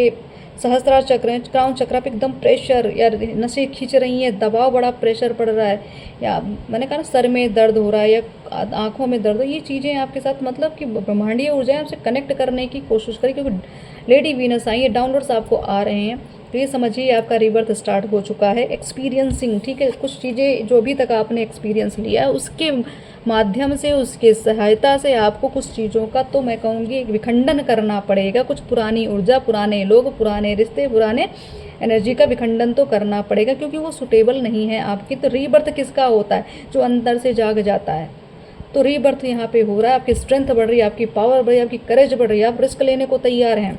सहस्त्रार चक्र है, क्राउन चक्र पे एकदम प्रेशर या नसें खींच रही हैं, दबाव, बड़ा प्रेशर पड़ रहा है, या मैंने कहा ना सर में दर्द हो रहा है या आँखों में दर्द हो, ये चीज़ें आपके साथ मतलब कि ब्रह्मांडीय ऊर्जाएं आपसे कनेक्ट करने की कोशिश करें, क्योंकि लेडी वीनस आई है, डाउनवर्ड्स आपको आ रहे हैं। तो ये समझिए आपका रिबर्थ स्टार्ट हो चुका है। एक्सपीरियंसिंग, ठीक है, कुछ चीज़ें जो अभी तक आपने एक्सपीरियंस लिया है उसके माध्यम से, उसके सहायता से आपको कुछ चीज़ों का तो मैं कहूँगी विखंडन करना पड़ेगा। कुछ पुरानी ऊर्जा, पुराने लोग, पुराने रिश्ते, पुराने एनर्जी का विखंडन तो करना पड़ेगा, क्योंकि वो सुटेबल नहीं है आपकी। तो रीबर्थ किसका होता है? जो अंदर से जाग जाता है। तो रीबर्थ यहाँ पे हो रहा है, आपकी स्ट्रेंथ बढ़ रही है, आपकी पावर बढ़ रही है, आपकी करेज बढ़ रही है, आप रिस्क लेने को तैयार हैं,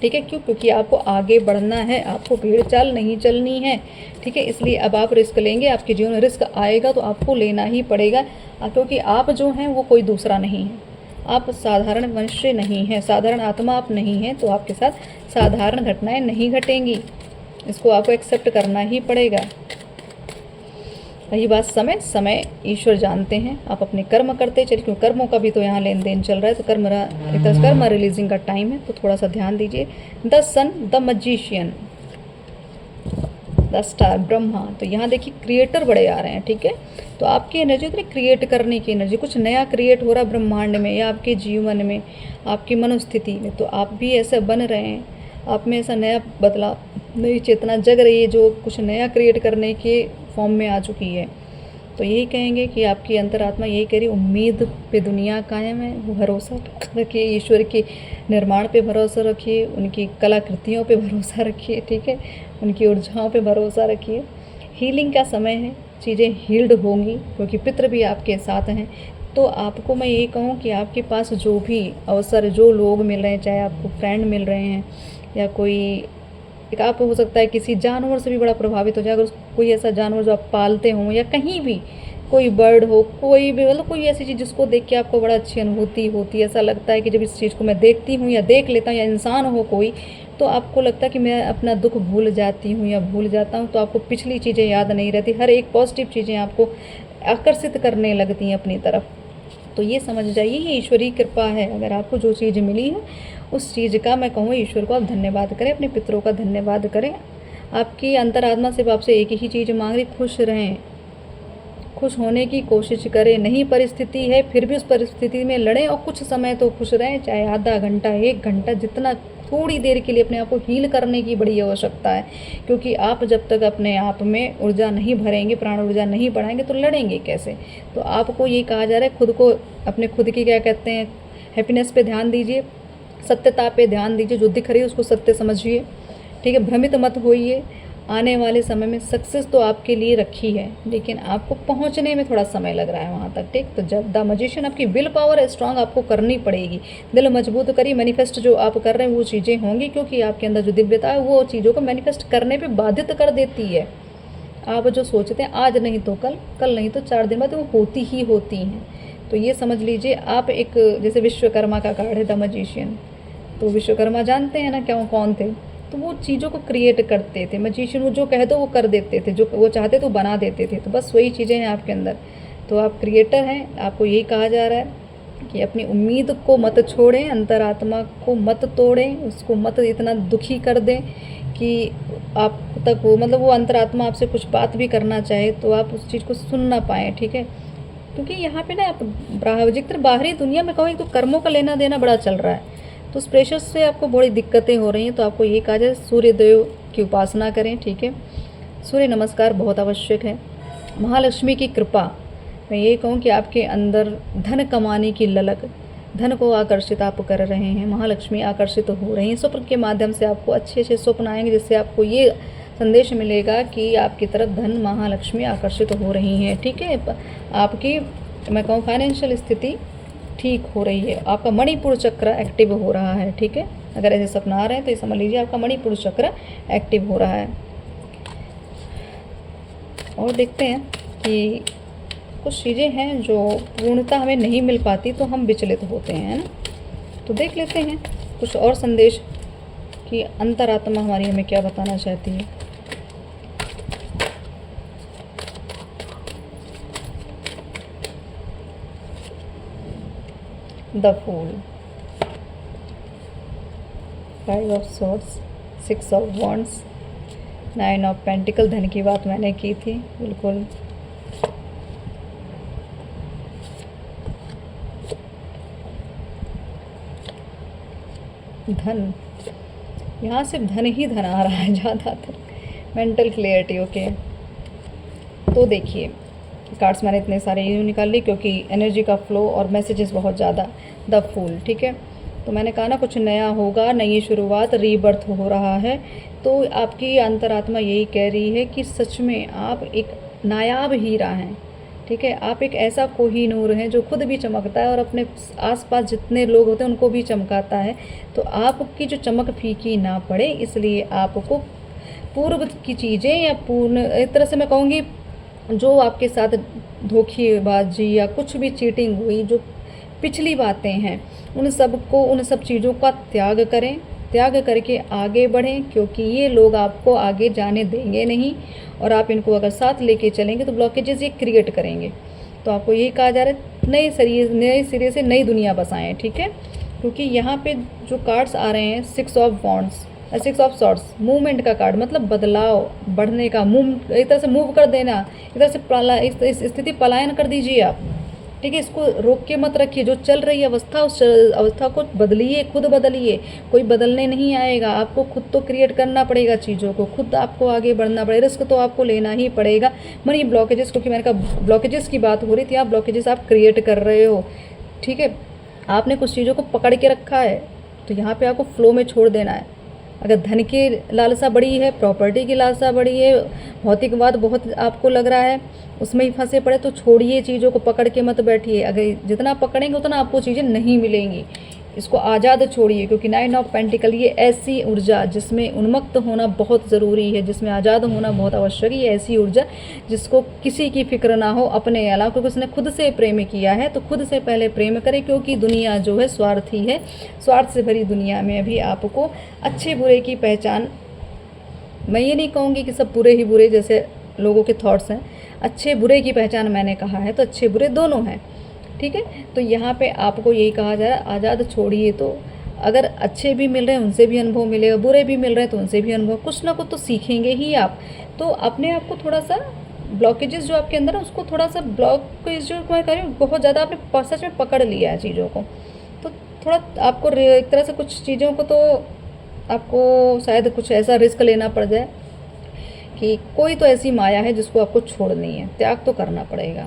ठीक है। क्यों? क्योंकि आपको आगे बढ़ना है, आपको भीड़ चाल नहीं चलनी है, ठीक है। इसलिए अब आप रिस्क लेंगे, आपके जीवन में रिस्क आएगा तो आपको लेना ही पड़ेगा, क्योंकि आप जो हैं वो कोई दूसरा नहीं है। आप साधारण मनुष्य नहीं हैं, साधारण आत्मा आप नहीं हैं, तो आपके साथ साधारण घटनाएं नहीं घटेंगी, इसको आपको एक्सेप्ट करना ही पड़ेगा। रही बात समय ईश्वर जानते हैं, आप अपने कर्म करते चलिए, क्योंकि कर्मों का भी तो यहाँ लेन देन चल रहा है, तो कर्म रिलीजिंग का टाइम है, तो थोड़ा सा ध्यान दीजिए। The sun, the magician, the star, Brahma. तो यहाँ देखिए क्रिएटर बड़े आ रहे हैं, ठीक है। तो आपकी एनर्जी उतनी क्रिएट करने की एनर्जी, कुछ नया क्रिएट हो रहा है ब्रह्मांड में या आपके जीवन में, आपकी मनोस्थिति में। तो आप भी ऐसे बन रहे हैं, आप में ऐसा नया बदलाव, नई चेतना जग रही है, जो कुछ नया क्रिएट करने के फॉर्म में आ चुकी है। तो यही कहेंगे कि आपकी अंतरात्मा यही कह रही, उम्मीद पे दुनिया कायम है, भरोसा रखिए, ईश्वर के निर्माण पे भरोसा रखिए, उनकी कलाकृतियों पे भरोसा रखिए, ठीक है, उनकी ऊर्जाओं पे भरोसा रखिए। हीलिंग का समय है, चीज़ें हील्ड होंगी, क्योंकि पितृ भी आपके साथ हैं। तो आपको मैं यही कहूँ कि आपके पास जो भी अवसर, जो लोग मिल रहे हैं, चाहे आपको फ्रेंड मिल रहे हैं या कोई एक, आप हो सकता है किसी जानवर से भी बड़ा प्रभावित हो जाए, अगर कोई ऐसा जानवर जो आप पालते हों, या कहीं भी कोई बर्ड हो, कोई भी मतलब कोई ऐसी चीज़ जिसको देख के आपको बड़ा अच्छी अनुभूति होती है, ऐसा लगता है कि जब इस चीज़ को मैं देखती हूँ या देख लेता हूँ, या इंसान हो कोई, तो आपको लगता है कि मैं अपना दुख भूल जाती हूँ या भूल जाता हूँ, तो आपको पिछली चीज़ें याद नहीं रहती, हर एक पॉजिटिव चीज़ें आपको आकर्षित करने लगती हैं अपनी तरफ। तो ये समझ जाइए, ये ईश्वरीय कृपा है। अगर आपको जो चीज़ मिली है उस चीज़ का मैं कहूँ ईश्वर को आप धन्यवाद करें, अपने पितरों का धन्यवाद करें। आपकी अंतरात्मा सिर्फ आपसे एक ही चीज़ मांग रही, खुश रहें, खुश होने की कोशिश करें। नहीं परिस्थिति है फिर भी उस परिस्थिति में लड़ें, और कुछ समय तो खुश रहें, चाहे आधा घंटा, 1 घंटा, जितना, थोड़ी देर के लिए अपने आप को हील करने की बड़ी आवश्यकता है। क्योंकि आप जब तक अपने आप में ऊर्जा नहीं भरेंगे, प्राण ऊर्जा नहीं बढ़ाएंगे, तो लड़ेंगे कैसे। तो आपको ये कहा जा रहा है, खुद को, अपने खुद की क्या कहते हैं, हैप्पीनेस पे ध्यान दीजिए, सत्यता पे ध्यान दीजिए, जो दिख रही है उसको सत्य समझिए, ठीक है। भ्रमित मत होइए। आने वाले समय में सक्सेस तो आपके लिए रखी है, लेकिन आपको पहुंचने में थोड़ा समय लग रहा है वहां तक, ठीक। तो जब द मजिशियन, आपकी विल पावर स्ट्रांग आपको करनी पड़ेगी, दिल मजबूत करिए, मैनिफेस्ट जो आप कर रहे हैं वो चीज़ें होंगी, क्योंकि आपके अंदर जो दिव्यता है वो चीज़ों को मैनिफेस्ट करने पर बाधित कर देती है। आप जो सोचते हैं आज नहीं तो कल, कल नहीं तो 4 दिन बाद, वो होती ही होती हैं। तो ये समझ लीजिए आप एक, जैसे विश्वकर्मा का कार्ड है द मजिशियन, तो विश्वकर्मा जानते हैं ना क्या, कौन थे, तो वो चीज़ों को क्रिएट करते थे। मजिशियन वो जो कह दो वो कर देते थे, जो वो चाहते थे वो बना देते थे। तो बस वही चीज़ें हैं आपके अंदर। तो आप क्रिएटर हैं, आपको यही कहा जा रहा है कि अपनी उम्मीद को मत छोड़ें, अंतरात्मा को मत तोड़ें, उसको मत इतना दुखी कर दें कि आप तक वो, मतलब वो अंतरात्मा आपसे कुछ बात भी करना चाहे तो आप उस चीज़ को सुन ना पाएँ, ठीक है। क्योंकि यहाँ पे ना आप जिक्र बाहरी दुनिया में कहो, एक तो कर्मों का लेना देना बड़ा चल रहा है, तो उस प्रेशर से आपको बड़ी दिक्कतें हो रही हैं। तो आपको ये कहा जाए सूर्य देव की उपासना करें, ठीक है। सूर्य नमस्कार बहुत आवश्यक है। महालक्ष्मी की कृपा, मैं ये कहूँ कि आपके अंदर धन कमाने की ललक, धन को आकर्षित आप कर रहे हैं, महालक्ष्मी आकर्षित हो रही हैं। स्वप्न के माध्यम से आपको अच्छे अच्छे स्वप्न आएंगे, जिससे आपको ये संदेश मिलेगा कि आपकी तरफ धन महालक्ष्मी आकर्षित हो रही हैं, ठीक है। आपकी मैं कहूँ फाइनेंशियल स्थिति ठीक हो रही है, आपका मणिपुर चक्र एक्टिव हो रहा है, ठीक है। अगर ऐसे सपना आ रहे हैं तो ये समझ लीजिए आपका मणिपुर चक्र एक्टिव हो रहा है। और देखते हैं कि कुछ चीज़ें हैं जो पूर्णता हमें नहीं मिल पाती तो हम विचलित होते हैं, है ना। तो देख लेते हैं कुछ और संदेश कि अंतरात्मा हमारी हमें क्या बताना चाहती है। The fool, 5 of swords, 6 of wands, 9 of pentacle, धन की बात मैंने की थी बिल्कुल। धन, यहाँ सिर्फ धन ही धन आ रहा है ज़्यादातर। Mental clarity, okay. तो देखिए कार्ड्स मैंने इतने सारे यूँ निकाल ली क्योंकि एनर्जी का फ्लो और मैसेजेस बहुत ज़्यादा। द फूल, ठीक है। तो मैंने कहा ना कुछ नया होगा, नई शुरुआत, रीबर्थ हो रहा है। तो आपकी अंतरात्मा यही कह रही है कि सच में आप एक नायाब हीरा हैं, ठीक है। आप एक ऐसा कोहिनूर हैं जो खुद भी चमकता है और अपने आसपास जितने लोग होते हैं उनको भी चमकाता है। तो आपकी जो चमक फीकी ना पड़े, इसलिए आपको पूर्व की चीज़ें या पूर्ण एक तरह से मैं कहूँगी जो आपके साथ धोखेबाजी या कुछ भी चीटिंग हुई, जो पिछली बातें हैं, उन सब चीज़ों का त्याग करें, त्याग करके आगे बढ़ें, क्योंकि ये लोग आपको आगे जाने देंगे नहीं और आप इनको अगर साथ लेके चलेंगे तो ब्लॉकेजेस ये क्रिएट करेंगे। तो आपको यही कहा जा रहा है नए सिरे से नई दुनिया बसाएं, ठीक है। क्योंकि यहाँ पे जो कार्ड्स आ रहे हैं 6 of wands, 6 of swords, movement का कार्ड, मतलब बदलाव, बढ़ने का, मूव, एक तरह से मूव कर देना, एक तरह से इस स्थिति पलायन कर दीजिए आप, ठीक है। इसको रोक के मत रखिए, जो चल रही अवस्था उस अवस्था को बदलिए, खुद बदलिए। कोई बदलने नहीं आएगा, आपको खुद तो क्रिएट करना पड़ेगा चीज़ों को, खुद आपको आगे बढ़ना पड़ेगा, रिस्क तो आपको लेना ही पड़ेगा। मनी ब्लॉकेजेस, क्योंकि मैंने कहा ब्लॉकेजेस की बात हो रही थी, आप ब्लॉकेजेस आप क्रिएट कर रहे हो, ठीक है। आपने कुछ चीज़ों को पकड़ के रखा है, तो यहाँ पर आपको फ्लो में छोड़ देना है। अगर धन की लालसा बड़ी है, प्रॉपर्टी की लालसा बड़ी है, भौतिकवाद बहुत आपको लग रहा है, उसमें ही फंसे पड़े, तो छोड़िए चीज़ों को, पकड़ के मत बैठिए। अगर जितना पकड़ेंगे उतना आपको चीज़ें नहीं मिलेंगी। इसको आज़ाद छोड़िए, क्योंकि 9 ऑफ पेंटिकल ये ऐसी ऊर्जा जिसमें उन्मुक्त होना बहुत ज़रूरी है, जिसमें आज़ाद होना बहुत आवश्यक है। ये ऐसी ऊर्जा जिसको किसी की फिक्र ना हो अपने अलावा, क्योंकि उसने खुद से प्रेम किया है, तो खुद से पहले प्रेम करें, क्योंकि दुनिया जो है स्वार्थी है। स्वार्थ से भरी दुनिया में अभी आपको अच्छे बुरे की पहचान, मैं ये नहीं कहूँगी कि सब बुरे ही बुरे जैसे लोगों के थॉट्स हैं, अच्छे बुरे की पहचान मैंने कहा है, तो अच्छे बुरे दोनों हैं, ठीक है। तो यहाँ पे आपको यही कहा जा रहा है, आज़ाद छोड़िए। तो अगर अच्छे भी मिल रहे हैं उनसे भी अनुभव मिलेगा, बुरे भी मिल रहे हैं तो उनसे भी अनुभव, कुछ ना कुछ तो सीखेंगे ही आप। तो अपने आप को थोड़ा सा ब्लॉकेजेस जो आपके अंदर है उसको थोड़ा सा ब्लॉकेज जो मैं कह रही हूँ, बहुत ज़्यादा आपने सच में पकड़ लिया है चीज़ों को, तो थोड़ा आपको एक तरह से कुछ चीज़ों को तो आपको शायद कुछ ऐसा रिस्क लेना पड़ जाए कि कोई तो ऐसी माया है जिसको आपको छोड़नी है, त्याग तो करना पड़ेगा।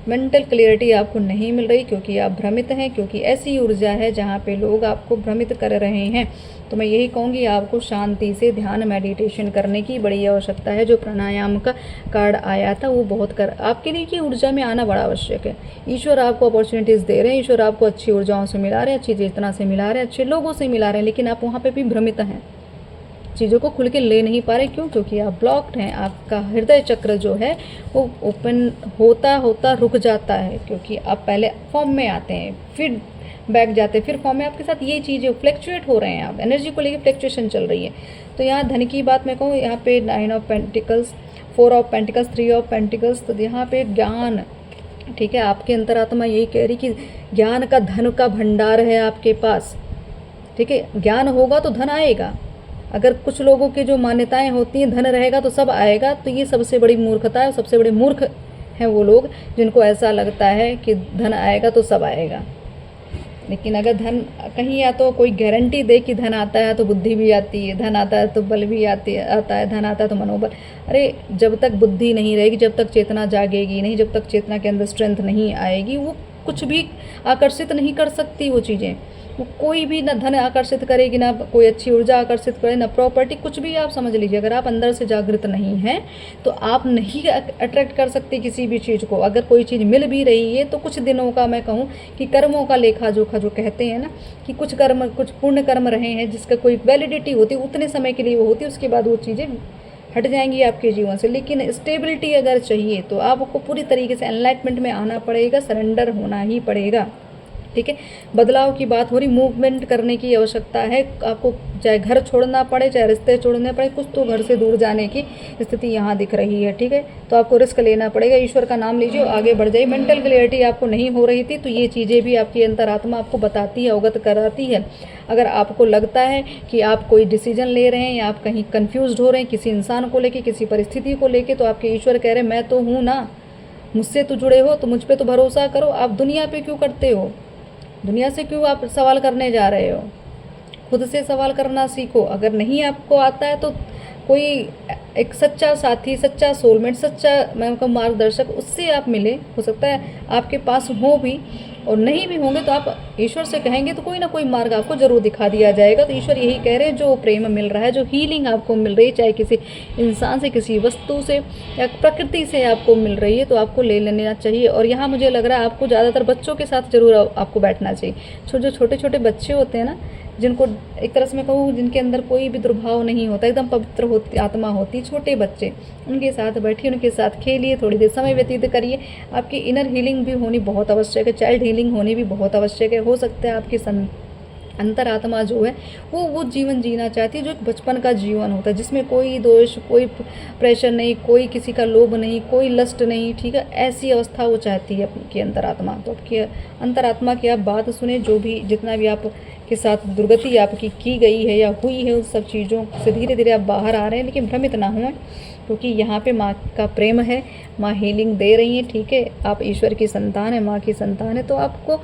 मेंटल क्लियरिटी आपको नहीं मिल रही क्योंकि आप भ्रमित हैं, क्योंकि ऐसी ऊर्जा है जहाँ पे लोग आपको भ्रमित कर रहे हैं। तो मैं यही कहूँगी आपको शांति से ध्यान मेडिटेशन करने की बड़ी आवश्यकता है। जो प्राणायाम का कार्ड आया था वो बहुत आपके लिए की ऊर्जा में आना बड़ा आवश्यक है। ईश्वर आपको अपॉर्चुनिटीज़ दे रहे हैं, ईश्वर आपको अच्छी ऊर्जाओं से मिला रहे हैं, अच्छी चेतना से मिला रहे हैं, अच्छे लोगों से मिला रहे हैं, लेकिन आप वहाँ पर भी भ्रमित हैं, चीज़ों को खुल के ले नहीं पा रहे। क्यों? क्योंकि आप ब्लॉक्ड हैं। आपका हृदय चक्र जो है वो ओपन होता होता रुक जाता है, क्योंकि आप पहले फॉर्म में आते हैं, फिर बैक जाते हैं, फिर फॉर्म में। आपके साथ ये चीज़ें फ्लैक्चुएट हो रहे हैं, आप एनर्जी को लेकर फ्लैक्चुएशन चल रही है। तो यहाँ धन की बात मैं कहूँ, यहाँ पे 9 of pentacles, 4 of pentacles, 3 of pentacles, तो यहाँ पे ज्ञान, ठीक है। आपकी अंतरात्मा यही कह रही कि ज्ञान का, धन का भंडार है आपके पास, ठीक है। ज्ञान होगा तो धन आएगा। अगर कुछ लोगों की जो मान्यताएं होती हैं धन रहेगा तो सब आएगा, तो ये सबसे बड़ी मूर्खता है। सबसे बड़े मूर्ख हैं वो लोग जिनको ऐसा लगता है कि धन आएगा तो सब आएगा। लेकिन अगर धन कहीं, या तो कोई गारंटी दे कि धन आता है तो बुद्धि भी आती है, धन आता है तो बल भी आता है, धन आता है तो मनोबल। अरे जब तक बुद्धि नहीं रहेगी, जब तक चेतना जागेगी नहीं, जब तक चेतना के अंदर स्ट्रेंथ नहीं आएगी, वो कुछ भी आकर्षित नहीं कर सकती वो चीज़ें। वो कोई भी ना धन आकर्षित करेगी, ना कोई अच्छी ऊर्जा आकर्षित करे, ना प्रॉपर्टी, कुछ भी। आप समझ लीजिए, अगर आप अंदर से जागृत नहीं हैं तो आप नहीं अट्रैक्ट कर सकते किसी भी चीज़ को। अगर कोई चीज़ मिल भी रही है तो कुछ दिनों का, मैं कहूँ कि कर्मों का लेखा जोखा जो कहते हैं ना, कि कुछ कर्म, कुछ पुण्य कर्म रहे हैं जिसका कोई वैलिडिटी होती है, उतने समय के लिए वो होती है, उसके बाद वो चीज़ें हट जाएंगी आपके जीवन से। लेकिन स्टेबिलिटी अगर चाहिए तो आपको पूरी तरीके से एनलाइटमेंट में आना पड़ेगा, सरेंडर होना ही पड़ेगा। ठीक है। बदलाव की बात हो रही, मूवमेंट करने की आवश्यकता है आपको, चाहे घर छोड़ना पड़े, चाहे रिश्ते छोड़ने पड़े, कुछ तो घर से दूर जाने की स्थिति यहाँ दिख रही है, ठीक है। तो आपको रिस्क लेना पड़ेगा, ईश्वर का नाम लीजिए और आगे बढ़ जाइए। मेंटल क्लियरिटी आपको नहीं हो रही थी, तो ये चीज़ें भी आपकी अंतरात्मा आपको बताती है, अवगत कराती है। अगर आपको लगता है कि आप कोई डिसीजन ले रहे हैं या आप कहीं कन्फ्यूज़ हो रहे हैं किसी इंसान को लेके, किसी परिस्थिति को लेके, तो आपके ईश्वर कह रहे हैं मैं तो हूँ ना, मुझसे तो जुड़े हो, तो मुझ पर तो भरोसा करो। आप दुनिया पे क्यों करते हो, दुनिया से क्यों आप सवाल करने जा रहे हो, खुद से सवाल करना सीखो। अगर नहीं आपको आता है तो कोई एक सच्चा साथी, सच्चा सोलमेट, सच्चा मैं कहूँ मार्गदर्शक, उससे आप मिले। हो सकता है आपके पास हो भी, और नहीं भी होंगे तो आप ईश्वर से कहेंगे तो कोई ना कोई मार्ग आपको जरूर दिखा दिया जाएगा। तो ईश्वर यही कह रहे हैं, जो प्रेम मिल रहा है, जो हीलिंग आपको मिल रही है, चाहे किसी इंसान से, किसी वस्तु से या प्रकृति से आपको मिल रही है, तो आपको ले लेना चाहिए। और यहाँ मुझे लग रहा है आपको ज़्यादातर बच्चों के साथ जरूर आपको बैठना चाहिए। जो छोटे छोटे बच्चे होते हैं ना, जिनको एक तरह से मैं कहूँ जिनके अंदर कोई भी दुर्भाव नहीं होता, एकदम पवित्र होती आत्मा होती, छोटे बच्चे, उनके साथ बैठिए, उनके साथ खेलिए, थोड़ी देर समय व्यतीत करिए। आपकी इनर हीलिंग भी होनी बहुत आवश्यक है, चाइल्ड हीलिंग होनी भी बहुत आवश्यक है। हो सकता है आपकी अंतरात्मा जो है वो जीवन जीना चाहती है जो एक बचपन का जीवन होता है, जिसमें कोई दोष, कोई प्रेशर नहीं, कोई किसी का लोभ नहीं, कोई लस्ट नहीं, ठीक है। ऐसी अवस्था वो चाहती है आपकी अंतरात्मा। तो आपकी अंतरात्मा की आप बात सुने, जो भी जितना भी आप के साथ दुर्गति आपकी की गई है या हुई है, उस सब चीज़ों से धीरे धीरे आप बाहर आ रहे हैं। लेकिन भ्रमित ना हुए, क्योंकि यहाँ पे माँ का प्रेम है, माँ हीलिंग दे रही हैं, ठीक है। आप ईश्वर की संतान है, माँ की संतान है, तो आपको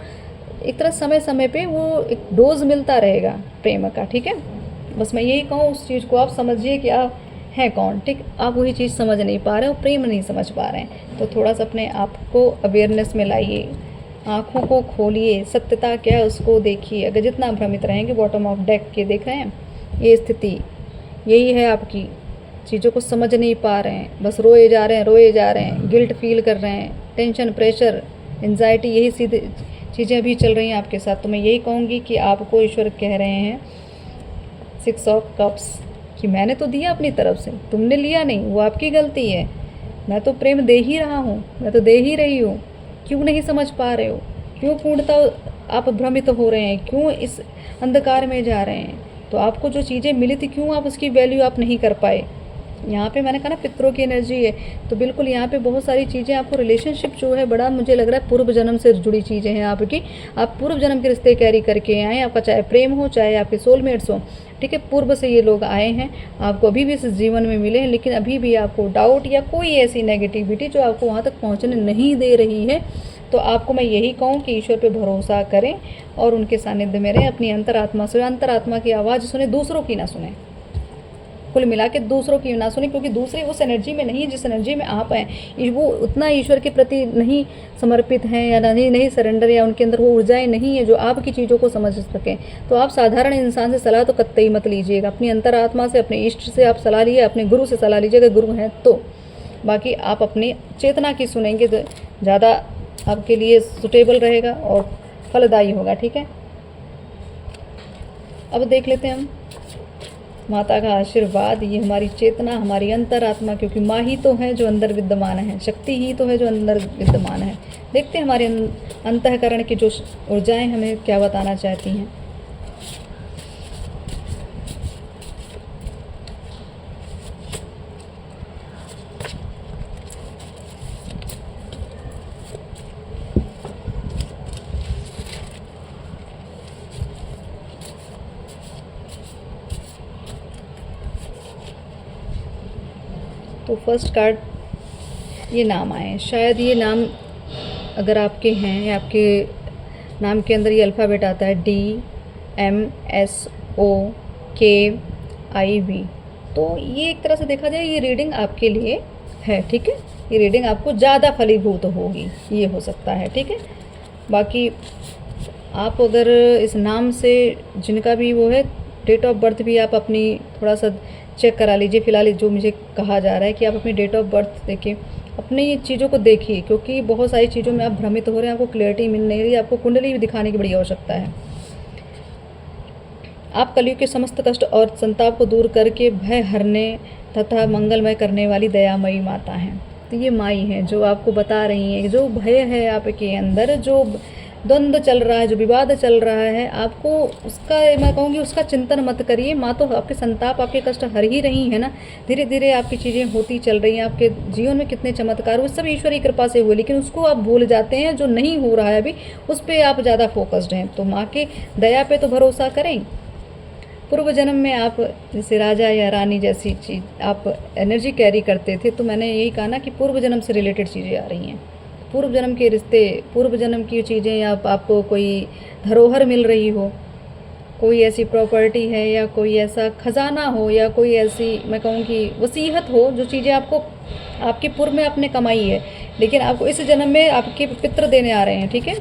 एक तरह समय समय पे वो एक डोज मिलता रहेगा प्रेम का, ठीक है। बस मैं यही कहूँ, उस चीज़ को आप समझिए कि आप हैं कौन, ठीक। आप वही चीज़ समझ नहीं पा रहे हो, प्रेम नहीं समझ पा रहे हैं, तो थोड़ा सा अपने आप को अवेयरनेस में लाइए, आँखों को खोलिए, सत्यता क्या है उसको देखिए। अगर जितना भ्रमित रहेंगे, बॉटम ऑफ डेक के देख रहे हैं, ये स्थिति यही है आपकी, चीज़ों को समझ नहीं पा रहे हैं, बस रोए जा रहे हैं, रोए जा रहे हैं, गिल्ट फील कर रहे हैं, टेंशन, प्रेशर, एंजाइटी, यही सीधे चीज़ें अभी चल रही हैं आपके साथ। तो मैं यही कहूँगी कि आपको ईश्वर कह रहे हैं 6 ऑफ कप्स कि मैंने तो दिया अपनी तरफ से, तुमने लिया नहीं, वो आपकी गलती है। मैं तो प्रेम दे ही रहा हूँ, मैं तो दे ही रही हूँ। क्यों नहीं समझ पा रहे हो, क्यों पूर्णता आप भ्रमित हो रहे हैं, क्यों इस अंधकार में जा रहे हैं। तो आपको जो चीज़ें मिली थी, क्यों आप उसकी वैल्यू आप नहीं कर पाए। यहाँ पे मैंने कहा ना पितरों की एनर्जी है, तो बिल्कुल यहाँ पे बहुत सारी चीज़ें आपको, रिलेशनशिप जो है बड़ा मुझे लग रहा है पूर्व जन्म से जुड़ी चीज़ें हैं आपकी। आप पूर्व जन्म के रिश्ते कैरी करके आए, आपका चाहे प्रेम हो, चाहे आपके सोलमेट्स हो, ठीक है। पूर्व से ये लोग आए हैं, आपको अभी भी इस जीवन में मिले हैं, लेकिन अभी भी आपको डाउट या कोई ऐसी नेगेटिविटी जो आपको वहाँ तक पहुँचने नहीं दे रही है। तो आपको मैं यही कहूँ कि ईश्वर पे भरोसा करें और उनके सानिध्य में रहें, अपनी अंतरात्मा से, अंतरात्मा की आवाज़ सुने, दूसरों की ना सुने, कुल मिला के दूसरों की ना सुने, क्योंकि दूसरे उस एनर्जी में नहीं है जिस एनर्जी में आप हैं। वो उतना ईश्वर के प्रति नहीं समर्पित हैं या नहीं सरेंडर, या उनके अंदर वो ऊर्जाएं नहीं है जो आपकी चीज़ों को समझ सकें। तो आप साधारण इंसान से सलाह तो कतई मत लीजिएगा, अपनी अंतरात्मा से, अपने इष्ट से आप सलाह लीजिए, अपने गुरु से सलाह लीजिएगा, गुरु हैं तो। बाकी आप अपनी चेतना की सुनेंगे तो ज़्यादा आपके लिए सुटेबल रहेगा और फलदायी होगा, ठीक है। अब देख लेते हैं हम माता का आशीर्वाद। ये हमारी चेतना, हमारी अंतरात्मा, क्योंकि माँ ही तो है जो अंदर विद्यमान है, शक्ति ही तो है जो अंदर विद्यमान है। देखते हैं हमारे अंतःकरण की जो ऊर्जाएं हमें क्या बताना चाहती हैं। तो फर्स्ट कार्ड ये नाम आए, शायद ये नाम अगर आपके हैं या आपके नाम के अंदर ये अल्फ़ाबेट आता है DMSOKIV, तो ये एक तरह से देखा जाए ये रीडिंग आपके लिए है, ठीक है। ये रीडिंग आपको ज़्यादा फलीभूत होगी, ये हो सकता है, ठीक है। बाकी आप अगर इस नाम से जिनका भी वो है, डेट ऑफ बर्थ भी आप अपनी थोड़ा सा चेक करा लीजिए। फिलहाल जो मुझे कहा जा रहा है कि आप अपनी डेट ऑफ बर्थ देखिए, अपनी चीज़ों को देखिए, क्योंकि बहुत सारी चीज़ों में आप भ्रमित हो रहे हैं, आपको क्लैरिटी मिल नहीं रही, आपको कुंडली भी दिखाने की बड़ी आवश्यकता है। आप कलयुग के समस्त कष्ट और संताप को दूर करके भय हरने तथा मंगलमय करने वाली दयामयी माता हैं। तो ये माई हैं जो आपको बता रही हैं जो भय है आपके अंदर, जो द्वंद्व चल रहा है, जो विवाद चल रहा है, आपको उसका, मैं कहूँगी उसका चिंतन मत करिए। माँ तो आपके संताप, आपके कष्ट हर ही रही है ना। धीरे धीरे आपकी चीज़ें होती चल रही हैं, आपके जीवन में कितने चमत्कार हुए सब ईश्वरी कृपा से हुए, लेकिन उसको आप भूल जाते हैं। जो नहीं हो रहा है अभी उस पर आप ज़्यादा फोकस्ड हैं। तो माँ के दया पे तो भरोसा करें। पूर्व जन्म में आप जैसे राजा या रानी जैसी चीज़ आप एनर्जी कैरी करते थे, तो मैंने यही कहा ना कि पूर्व जन्म से रिलेटेड चीज़ें आ रही हैं। पूर्व जन्म के रिश्ते, पूर्व जन्म की चीज़ें, या आपको कोई धरोहर मिल रही हो, कोई ऐसी प्रॉपर्टी है, या कोई ऐसा खजाना हो, या कोई ऐसी, मैं कहूँ कि वसीयत हो, जो चीज़ें आपको आपके पूर्व में आपने कमाई है, लेकिन आपको इस जन्म में आपके पितृ देने आ रहे हैं। ठीक है,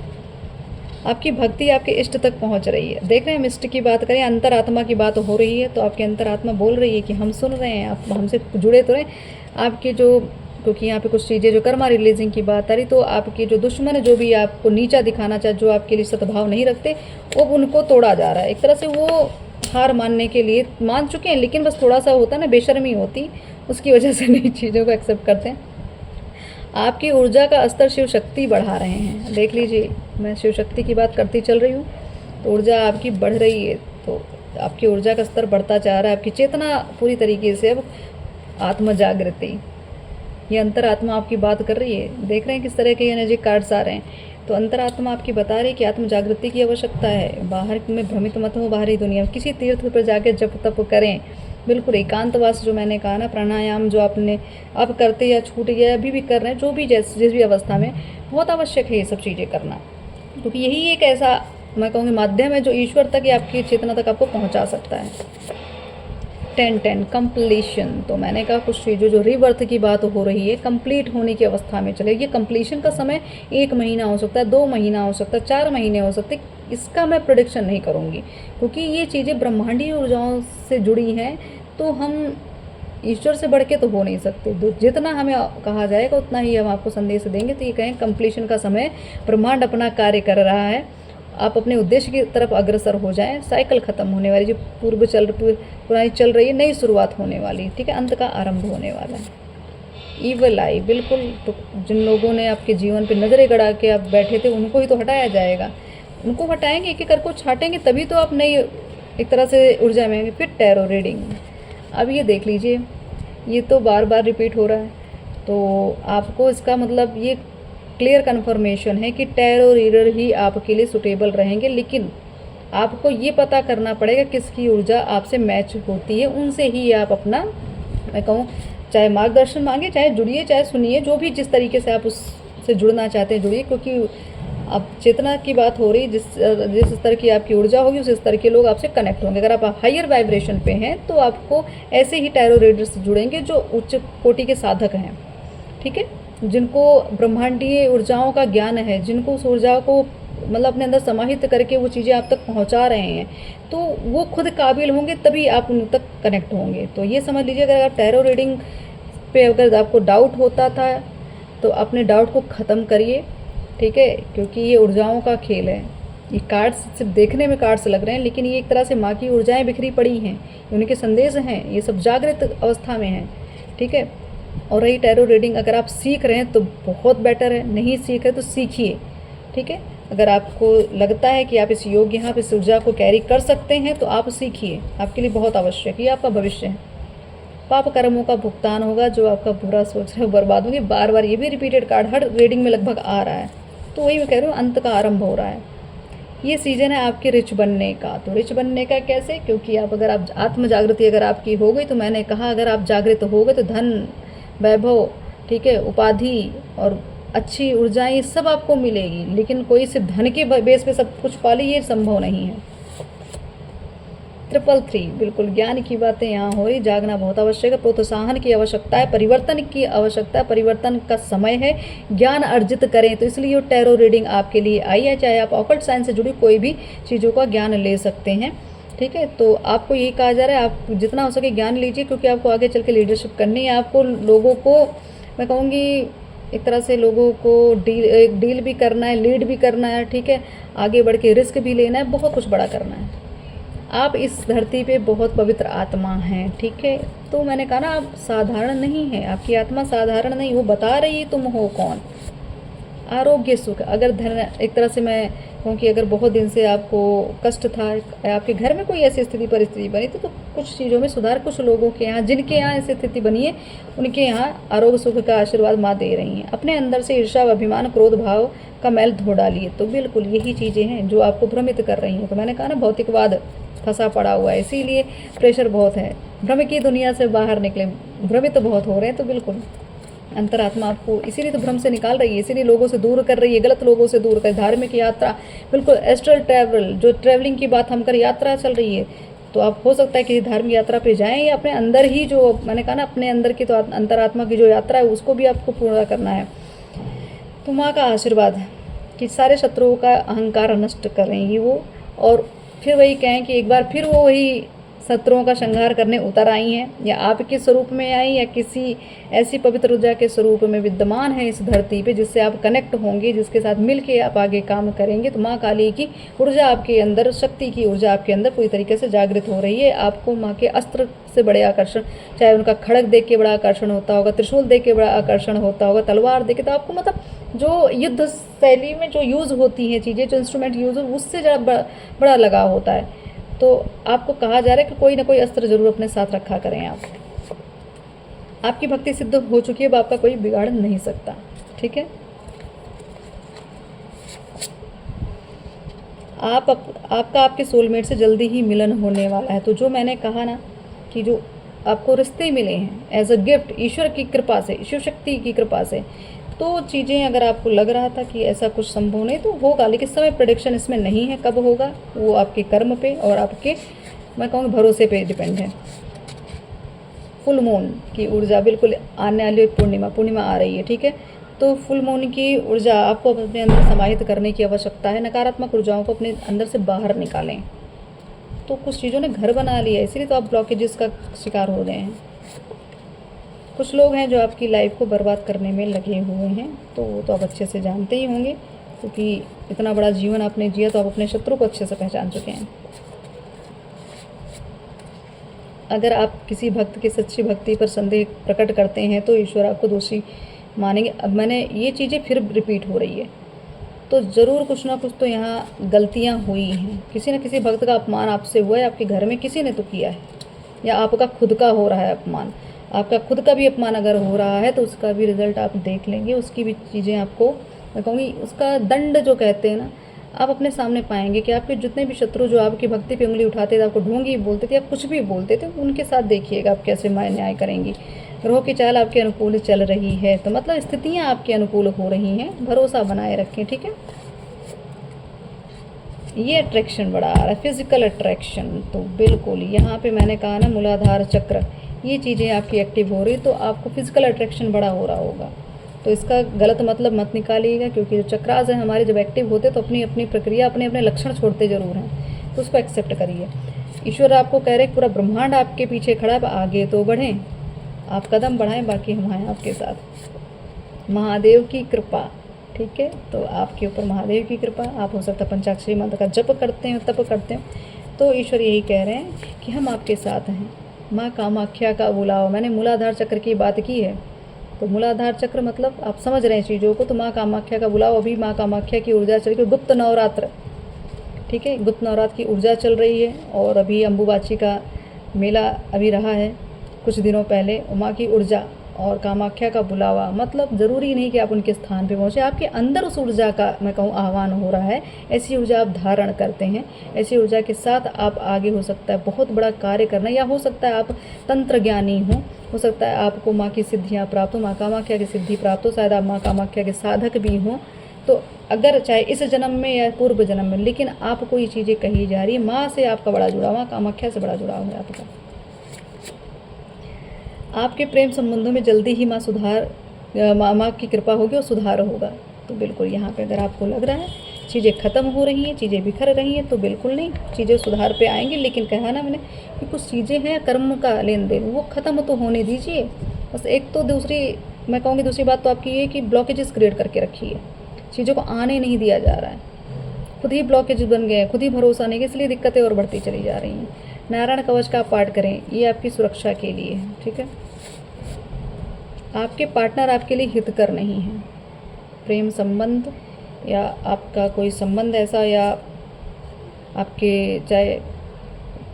आपकी भक्ति आपके इष्ट तक पहुंच रही है। देख रहे हैं, हम इष्ट की बात करें, अंतरात्मा की बात हो रही है, तो आपकी अंतरात्मा बोल रही है कि हम सुन रहे हैं, आप हमसे जुड़े तो रहे। आपके जो, क्योंकि यहाँ पे कुछ चीज़ें जो कर्मा रिलीजिंग की बात आ रही, तो आपके जो दुश्मन है, जो भी आपको नीचा दिखाना चाहे, जो आपके लिए सद्भाव नहीं रखते, वो उनको तोड़ा जा रहा है। एक तरह से वो हार मानने के लिए मान चुके हैं, लेकिन बस थोड़ा सा होता है ना, बेशर्मी होती, उसकी वजह से नई चीज़ों को एक्सेप्ट करते हैं। आपकी ऊर्जा का स्तर शिव शक्ति बढ़ा रहे हैं। देख लीजिए, मैं शिव शक्ति की बात करती चल रही हूँ, तो ऊर्जा आपकी बढ़ रही है, तो आपकी ऊर्जा का स्तर बढ़ता जा रहा है। आपकी चेतना पूरी तरीके से अब आत्म जागृति, ये अंतरात्मा आपकी बात कर रही है। देख रहे हैं किस तरह के एनर्जी कार्ड्स आ रहे हैं। तो अंतरात्मा आपकी बता रही है कि आत्म जागृति की आवश्यकता है। बाहर में भ्रमित मत हो, बाहरी दुनिया में किसी तीर्थ पर जाकर जप तप करें। बिल्कुल एकांतवास, जो मैंने कहा ना, प्राणायाम जो आपने अब करते या छूट गया, अभी भी कर रहे हैं, जो भी जिस भी अवस्था में, बहुत आवश्यक है ये सब चीज़ें करना, क्योंकि यही एक ऐसा, मैं कहूँगी, माध्यम है जो ईश्वर तक या आपकी चेतना तक आपको पहुँचा सकता है। 10-10 कंप्लीशन, तो मैंने कहा कुछ चीज़ों जो रीबर्थ की बात हो रही है, कंप्लीट होने की अवस्था में चले। ये कंप्लीशन का समय 1 महीना हो सकता है, 2 महीना हो सकता है, 4 महीने हो सकते, इसका मैं प्रेडिक्शन नहीं करूँगी, क्योंकि ये चीज़ें ब्रह्मांडीय ऊर्जाओं से जुड़ी हैं, तो हम ईश्वर से बढ़ के तो हो नहीं सकते। तो जितना हमें कहा जाएगा उतना ही हम आपको संदेश देंगे। तो ये कहें कंप्लीशन का समय, ब्रह्मांड अपना कार्य कर रहा है, आप अपने उद्देश्य की तरफ अग्रसर हो जाएं। साइकिल खत्म होने वाली, जो पुरानी चल रही है, नई शुरुआत होने वाली। ठीक है, अंत का आरंभ होने वाला है। ईवल आई, बिल्कुल, तो जिन लोगों ने आपके जीवन पे नज़रें गड़ा के आप बैठे थे, उनको ही तो हटाया जाएगा। उनको हटाएंगे, एक एक करके छाटेंगे, तभी तो आप नई एक तरह से ऊर्जा में आएंगे। फिर टैरो रीडिंग, अब ये देख लीजिए, ये तो बार बार रिपीट हो रहा है, तो आपको इसका मतलब ये क्लियर कन्फर्मेशन है कि टैरो रीडर ही आपके लिए सुटेबल रहेंगे, लेकिन आपको ये पता करना पड़ेगा किसकी ऊर्जा आपसे मैच होती है, उनसे ही आप अपना, मैं कहूँ, चाहे मार्गदर्शन मांगे, चाहे जुड़िए, चाहे सुनिए, जो भी जिस तरीके से आप उससे जुड़ना चाहते हैं जुड़िए, क्योंकि अब चेतना की बात हो रही, जिस स्तर की आपकी ऊर्जा होगी उस स्तर के लोग आपसे कनेक्ट होंगे। अगर आप हायर वाइब्रेशन पे हैं तो आपको ऐसे ही टैरो रीडर से जुड़ेंगे जो उच्च कोटि के साधक हैं। ठीक है, जिनको ब्रह्मांडीय ऊर्जाओं का ज्ञान है, जिनको उस ऊर्जा को मतलब अपने अंदर समाहित करके वो चीज़ें आप तक पहुंचा रहे हैं, तो वो खुद काबिल होंगे, तभी आप उन तक कनेक्ट होंगे। तो ये समझ लीजिए, अगर आप टैरो रीडिंग पे अगर आपको डाउट होता था तो अपने डाउट को ख़त्म करिए। ठीक है, क्योंकि ये ऊर्जाओं का खेल है। ये कार्ड्स सिर्फ देखने में कार्ड्स लग रहे हैं, लेकिन ये एक तरह से माँ की ऊर्जाएं बिखरी पड़ी हैं, उनके संदेश हैं, ये सब जागृत अवस्था में हैं। ठीक है, और रही टैरो रीडिंग, अगर आप सीख रहे हैं तो बहुत बेटर है, नहीं सीख रहे तो सीखिए। ठीक है, अगर आपको लगता है कि आप इस योग यहाँ पे इस ऊर्जा को कैरी कर सकते हैं तो आप सीखिए, आपके लिए बहुत आवश्यक है, ये आपका भविष्य है। पाप कर्मों का भुगतान होगा, जो आपका बुरा सोच रहे हो बर्बाद होंगे। बार बार ये भी रिपीटेड कार्ड हर रीडिंग में लगभग आ रहा है, तो वही मैं कह रही हूँ, अंत का आरंभ हो रहा है। ये सीजन है आपके रिच बनने का। तो रिच बनने का कैसे, क्योंकि आप अगर आप आत्म जागृति अगर आपकी हो गई, तो मैंने कहा अगर आप जागृत हो गए तो धन, वैभव, ठीक है, उपाधि और अच्छी ऊर्जाएं सब आपको मिलेगी, लेकिन कोई सिर्फ धन के बेस पे सब कुछ पाले, ये संभव नहीं है। 333, बिल्कुल ज्ञान की बातें यहाँ हो रही। जागना बहुत आवश्यक है, प्रोत्साहन की आवश्यकता है, परिवर्तन की आवश्यकता है, परिवर्तन का समय है, ज्ञान अर्जित करें। तो इसलिए वो टैरो रीडिंग आपके लिए आई है। चाहे आप ऑकल्ट साइंस से जुड़ी कोई भी चीज़ों का ज्ञान ले सकते हैं। ठीक है, तो आपको यही कहा जा रहा है, आप जितना हो सके ज्ञान लीजिए, क्योंकि आपको आगे चल के लीडरशिप करनी है। आपको लोगों को, मैं कहूँगी, एक तरह से लोगों को डील भी करना है, लीड भी करना है। ठीक है, आगे बढ़ के रिस्क भी लेना है, बहुत कुछ बड़ा करना है। आप इस धरती पे बहुत पवित्र आत्मा हैं। ठीक है, तो मैंने कहा ना, आप साधारण नहीं हैं, आपकी आत्मा साधारण नहीं, वो बता रही है तुम हो कौन। आरोग्य सुख, अगर धन, एक तरह से मैं क्योंकि अगर बहुत दिन से आपको कष्ट था, आपके घर में कोई ऐसी स्थिति परिस्थिति बनी तो कुछ चीज़ों में सुधार, कुछ लोगों के यहाँ जिनके यहाँ ऐसी स्थिति बनी है उनके यहाँ आरोग्य सुख का आशीर्वाद माँ दे रही हैं। अपने अंदर से ईर्ष्या, अभिमान, क्रोध भाव का मैल धो डालिए। तो बिल्कुल यही चीज़ें हैं जो आपको भ्रमित कर रही हैं। तो मैंने कहा ना, भौतिकवाद फंसा पड़ा हुआ है, इसीलिए प्रेशर बहुत है। भ्रम की दुनिया से बाहर निकले, भ्रमित बहुत हो रहे हैं। तो बिल्कुल अंतरात्मा आपको इसीलिए तो भ्रम से निकाल रही है, इसीलिए लोगों से दूर कर रही है, गलत लोगों से दूर कर। धार्मिक यात्रा, बिल्कुल एस्ट्रल ट्रैवल, जो ट्रैवलिंग की बात हम कर, यात्रा चल रही है, तो आप हो सकता है किसी धार्मिक यात्रा पे जाएं, या अपने अंदर ही जो मैंने कहा ना, अपने अंदर की तो अंतरात्मा की जो यात्रा है उसको भी आपको पूरा करना है। तो माँ का आशीर्वाद कि सारे शत्रुओं का अहंकार नष्ट करेंगी वो, और फिर वही कहें कि एक बार फिर वो वही शत्रुओं का संहार करने उतर आई हैं, या आपके स्वरूप में आई, या किसी ऐसी पवित्र ऊर्जा के स्वरूप में विद्यमान है इस धरती पे, जिससे आप कनेक्ट होंगे, जिसके साथ मिलके आप आगे काम करेंगे। तो माँ काली की ऊर्जा आपके अंदर, शक्ति की ऊर्जा आपके अंदर पूरी तरीके से जागृत हो रही है। आपको माँ के अस्त्र से बड़े आकर्षण, चाहे उनका खड़ग देख के बड़ा आकर्षण होता होगा, त्रिशूल देख के बड़ा आकर्षण होता होगा, तलवार देख के, तो आपको मतलब जो युद्ध शैली में जो यूज़ होती हैं चीज़ें, जो इंस्ट्रूमेंट यूज़ हो, उससे ज़रा बड़ा लगाव होता है। तो आपको कहा जा रहा है कि कोई ना कोई अस्त्र जरूर अपने साथ रखा करें आप। आपकी भक्ति सिद्ध हो चुकी है, अब आपका कोई बिगाड़ नहीं सकता। ठीक है, आपका आपके सोलमेट से जल्दी ही मिलन होने वाला है। तो जो मैंने कहा ना कि जो आपको रिश्ते मिले हैं एज अ गिफ्ट ईश्वर की कृपा से, शिव शक्ति की कृपा से, तो चीज़ें अगर आपको लग रहा था कि ऐसा कुछ संभव नहीं, तो होगा, लेकिन समय प्रेडिक्शन इसमें नहीं है कब होगा, वो आपके कर्म पे और आपके, मैं कहूँगी, भरोसे पे डिपेंड है। फुल मून की ऊर्जा बिल्कुल आने वाली, पूर्णिमा आ रही है। ठीक है, तो फुल मून की ऊर्जा आपको अपने अंदर समाहित करने की आवश्यकता है। नकारात्मक ऊर्जाओं को अपने अंदर से बाहर निकालें। तो कुछ चीज़ों ने घर बना लिया, इसलिए तो आप ब्लॉकेजेस का शिकार हो गए हैं। कुछ लोग हैं जो आपकी लाइफ को बर्बाद करने में लगे हुए हैं, तो वो तो आप अच्छे से जानते ही होंगे, क्योंकि इतना बड़ा जीवन आपने जिया तो आप अपने शत्रु को अच्छे से पहचान चुके हैं। अगर आप किसी भक्त की सच्ची भक्ति पर संदेह प्रकट करते हैं तो ईश्वर आपको दोषी मानेंगे। अब मैंने ये चीज़ें फिर रिपीट हो रही है, तो ज़रूर कुछ ना कुछ तो यहाँ गलतियाँ हुई हैं। किसी न किसी भक्त का अपमान आपसे हुआ है, आपके घर में किसी ने तो किया है, या आपका खुद का हो रहा है अपमान। आपका खुद का भी अपमान अगर हो रहा है तो उसका भी रिजल्ट आप देख लेंगे, उसकी भी चीज़ें आपको, मैं कहूँगी, उसका दंड जो कहते हैं ना, आप अपने सामने पाएंगे कि आपके जितने भी शत्रु जो आपकी भक्ति पे उंगली उठाते थे, आपको ढोंगी बोलते थे, आप कुछ भी बोलते थे, उनके साथ देखिएगा आप कैसे न्याय करेंगी। ग्रहों की चाल आपके अनुकूल चल रही है, तो मतलब स्थितियाँ आपके अनुकूल हो रही हैं, भरोसा बनाए रखें। ठीक है, ये अट्रैक्शन बढ़ा रहा है, फिजिकल अट्रैक्शन। तो बिल्कुल यहाँ पे मैंने कहा ना, मूलाधार चक्र, ये चीज़ें आपकी एक्टिव हो रही, तो आपको फिजिकल अट्रैक्शन बड़ा हो रहा होगा। तो इसका गलत मतलब मत निकालिएगा, क्योंकि जो चक्रास हैं हमारे जब एक्टिव होते तो अपनी अपनी प्रक्रिया, अपने अपने लक्षण छोड़ते जरूर हैं, तो उसको एक्सेप्ट करिए। ईश्वर आपको कह रहे पूरा ब्रह्मांड आपके पीछे खड़ा है, आगे तो बढ़ें, आप कदम बढ़ाएं, बाकी हम हैं आपके साथ। महादेव की कृपा, ठीक है, तो आपके ऊपर महादेव की कृपा। आप हो सकता है पंचाक्षरी मंत्र का जप करते हो, तप करते हो, तो ईश्वर यही कह रहे हैं कि हम आपके साथ हैं। माँ कामाख्या का बुलाओ, मैंने मूलाधार चक्र की बात की है, तो मूलाधार चक्र मतलब आप समझ रहे हैं चीज़ों को, तो माँ कामाख्या का बुलाओ। अभी माँ कामाख्या की ऊर्जा चल रही है, गुप्त नवरात्र, ठीक है, गुप्त नवरात्र की ऊर्जा चल रही है, और अभी अम्बुबाची का मेला अभी रहा है कुछ दिनों पहले। माँ की ऊर्जा और कामाख्या का बुलावा, मतलब ज़रूरी नहीं कि आप उनके स्थान पे पहुँचे, आपके अंदर उस ऊर्जा का, मैं कहूँ, आह्वान हो रहा है। ऐसी ऊर्जा आप धारण करते हैं, ऐसी ऊर्जा के साथ आप आगे, हो सकता है, बहुत बड़ा कार्य करना, या हो सकता है आप तंत्र ज्ञानी हो सकता है आपको माँ की सिद्धियाँ प्राप्त हो, माँ कामाख्या की सिद्धि प्राप्त हो, शायद आप माँ कामाख्या के साधक भी हों। तो अगर चाहे इस जन्म में या पूर्व जन्म में, लेकिन आपको ये चीज़ें कही जा रही है, माँ से आपका बड़ा जुड़ाव, माँ कामाख्या से बड़ा जुड़ाव है आपका। आपके प्रेम संबंधों में जल्दी ही माँ की कृपा होगी और सुधार होगा। तो बिल्कुल यहाँ पे अगर आपको लग रहा है चीज़ें ख़त्म हो रही हैं, चीज़ें बिखर रही हैं, तो बिल्कुल नहीं, चीज़ें सुधार पे आएंगी। लेकिन कहा ना मैंने कि कुछ चीज़ें हैं कर्म का लेन देन, वो ख़त्म तो होने दीजिए बस। एक तो दूसरी, मैं कहूँगी दूसरी बात तो आपकी ये कि ब्लॉकेजेस क्रिएट करके रखी है, चीज़ों को आने नहीं दिया जा रहा है, खुद ही ब्लॉकेज बन गए हैं, खुद ही भरोसा नहीं, इसलिए दिक्कतें और बढ़ती चली जा रही हैं। नारायण कवच का पाठ करें, ये आपकी सुरक्षा के लिए है, ठीक है। आपके पार्टनर आपके लिए हितकर नहीं है, प्रेम संबंध या आपका कोई संबंध ऐसा, या आपके चाहे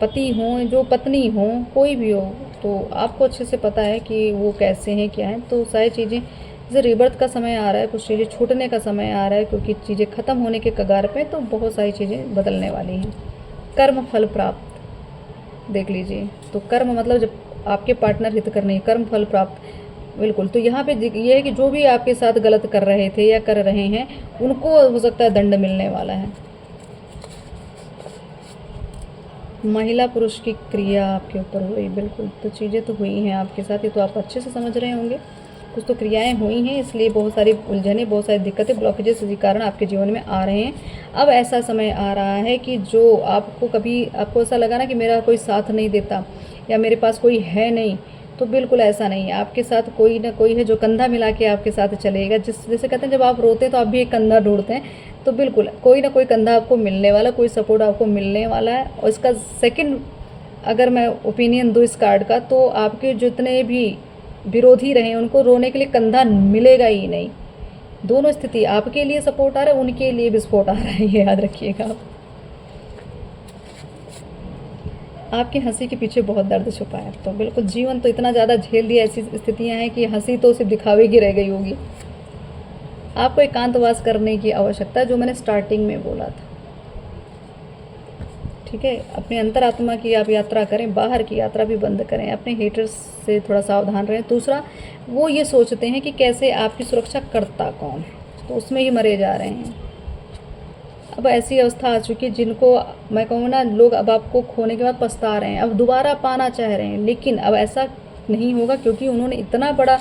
पति हों, जो पत्नी हों, कोई भी हो, तो आपको अच्छे से पता है कि वो कैसे हैं, क्या हैं। तो सारी चीज़ें, जैसे रिबर्थ का समय आ रहा है, कुछ चीज़ें छूटने का समय आ रहा है, क्योंकि चीज़ें ख़त्म होने के कगार पे, तो बहुत सारी चीज़ें बदलने वाली हैं। कर्म फल प्राप्त देख लीजिए, तो कर्म मतलब जब आपके पार्टनर हित करने, कर्म फल प्राप्त, बिल्कुल। तो यहाँ पे ये है कि जो भी आपके साथ गलत कर रहे थे या कर रहे हैं, उनको हो सकता है दंड मिलने वाला है। महिला पुरुष की क्रिया आपके ऊपर हुई, बिल्कुल। तो चीज़ें तो हुई हैं आपके साथ, ये तो आप अच्छे से समझ रहे होंगे। कुछ तो क्रियाएं हुई हैं, इसलिए बहुत सारी उलझनें, बहुत सारी दिक्कतें, ब्लॉकेजेस इसी कारण आपके जीवन में आ रहे हैं। अब ऐसा समय आ रहा है कि जो आपको कभी आपको ऐसा लगा ना कि मेरा कोई साथ नहीं देता या मेरे पास कोई है नहीं, तो बिल्कुल ऐसा नहीं है। आपके साथ कोई ना कोई है जो कंधा मिला के आपके साथ चलेगा। जैसे कहते हैं जब आप रोते हैं तो आप भी एक कंधा ढूंढते हैं, तो बिल्कुल कोई ना कोई कंधा आपको मिलने वाला, कोई सपोर्ट आपको मिलने वाला है। और इसका सेकंड अगर मैं ओपिनियन दूँ इस कार्ड का, तो आपके जितने भी विरोधी रहे उनको रोने के लिए कंधा मिलेगा ही नहीं। दोनों स्थिति, आपके लिए सपोर्ट आ रहा है, उनके लिए विस्फोट आ रहा है, ये याद रखिएगा आप। आपकी हंसी के पीछे बहुत दर्द छुपा है। तो बिल्कुल जीवन तो इतना ज़्यादा झेल दिया, ऐसी स्थितियां हैं कि हंसी तो सिर्फ दिखावे की रह गई होगी। आपको एकांतवास करने की आवश्यकता है, जो मैंने स्टार्टिंग में बोला था। ठीक है, अपने अंतरात्मा की आप यात्रा करें, बाहर की यात्रा भी बंद करें, अपने हेटर्स से थोड़ा सावधान रहें। दूसरा, वो ये सोचते हैं कि कैसे आपकी सुरक्षा करता कौन है, तो उसमें ही मरे जा रहे हैं। अब ऐसी अवस्था आ चुकी है जिनको मैं कहूँ ना, लोग अब आपको खोने के बाद पछता रहे हैं, अब दोबारा पाना चाह रहे हैं, लेकिन अब ऐसा नहीं होगा, क्योंकि उन्होंने इतना बड़ा,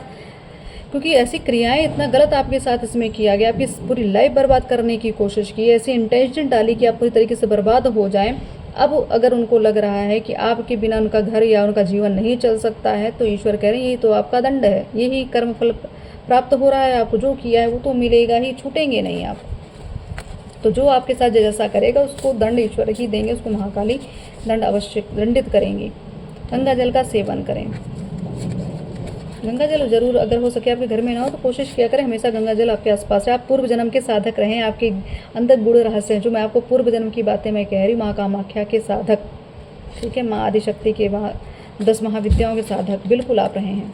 क्योंकि ऐसी क्रियाएं, इतना गलत आपके साथ इसमें किया गया, आपकी पूरी लाइफ बर्बाद करने की कोशिश की, ऐसी इंटेंशन डाली कि आप पूरी तरीके से बर्बाद हो जाएं। अब अगर उनको लग रहा है कि आपके बिना उनका घर या उनका जीवन नहीं चल सकता है, तो ईश्वर कह रहे हैं यही तो आपका दंड है, यही कर्म फल प्राप्त हो रहा है। आपको जो किया है वो तो मिलेगा ही, छूटेंगे नहीं आप। तो जो आपके साथ जैसा करेगा उसको दंड ईश्वर ही देंगे, उसको महाकाली दंड अवश्य दंडित करेंगी। गंगा जल का सेवन करें। गंगा जल जरूर, अगर हो सके आपके घर में ना हो तो कोशिश किया करें हमेशा गंगा जल आपके आसपास है। आप पूर्व जन्म के साधक रहें, आपके अंदर गूढ़ रहस्य हैं, जो मैं आपको पूर्व जन्म की बातें मैं कह रही हूँ, माँ कामाख्या के साधक, ठीक है, माँ आदिशक्ति के 10 महाविद्याओं के साधक बिल्कुल आप रहे हैं।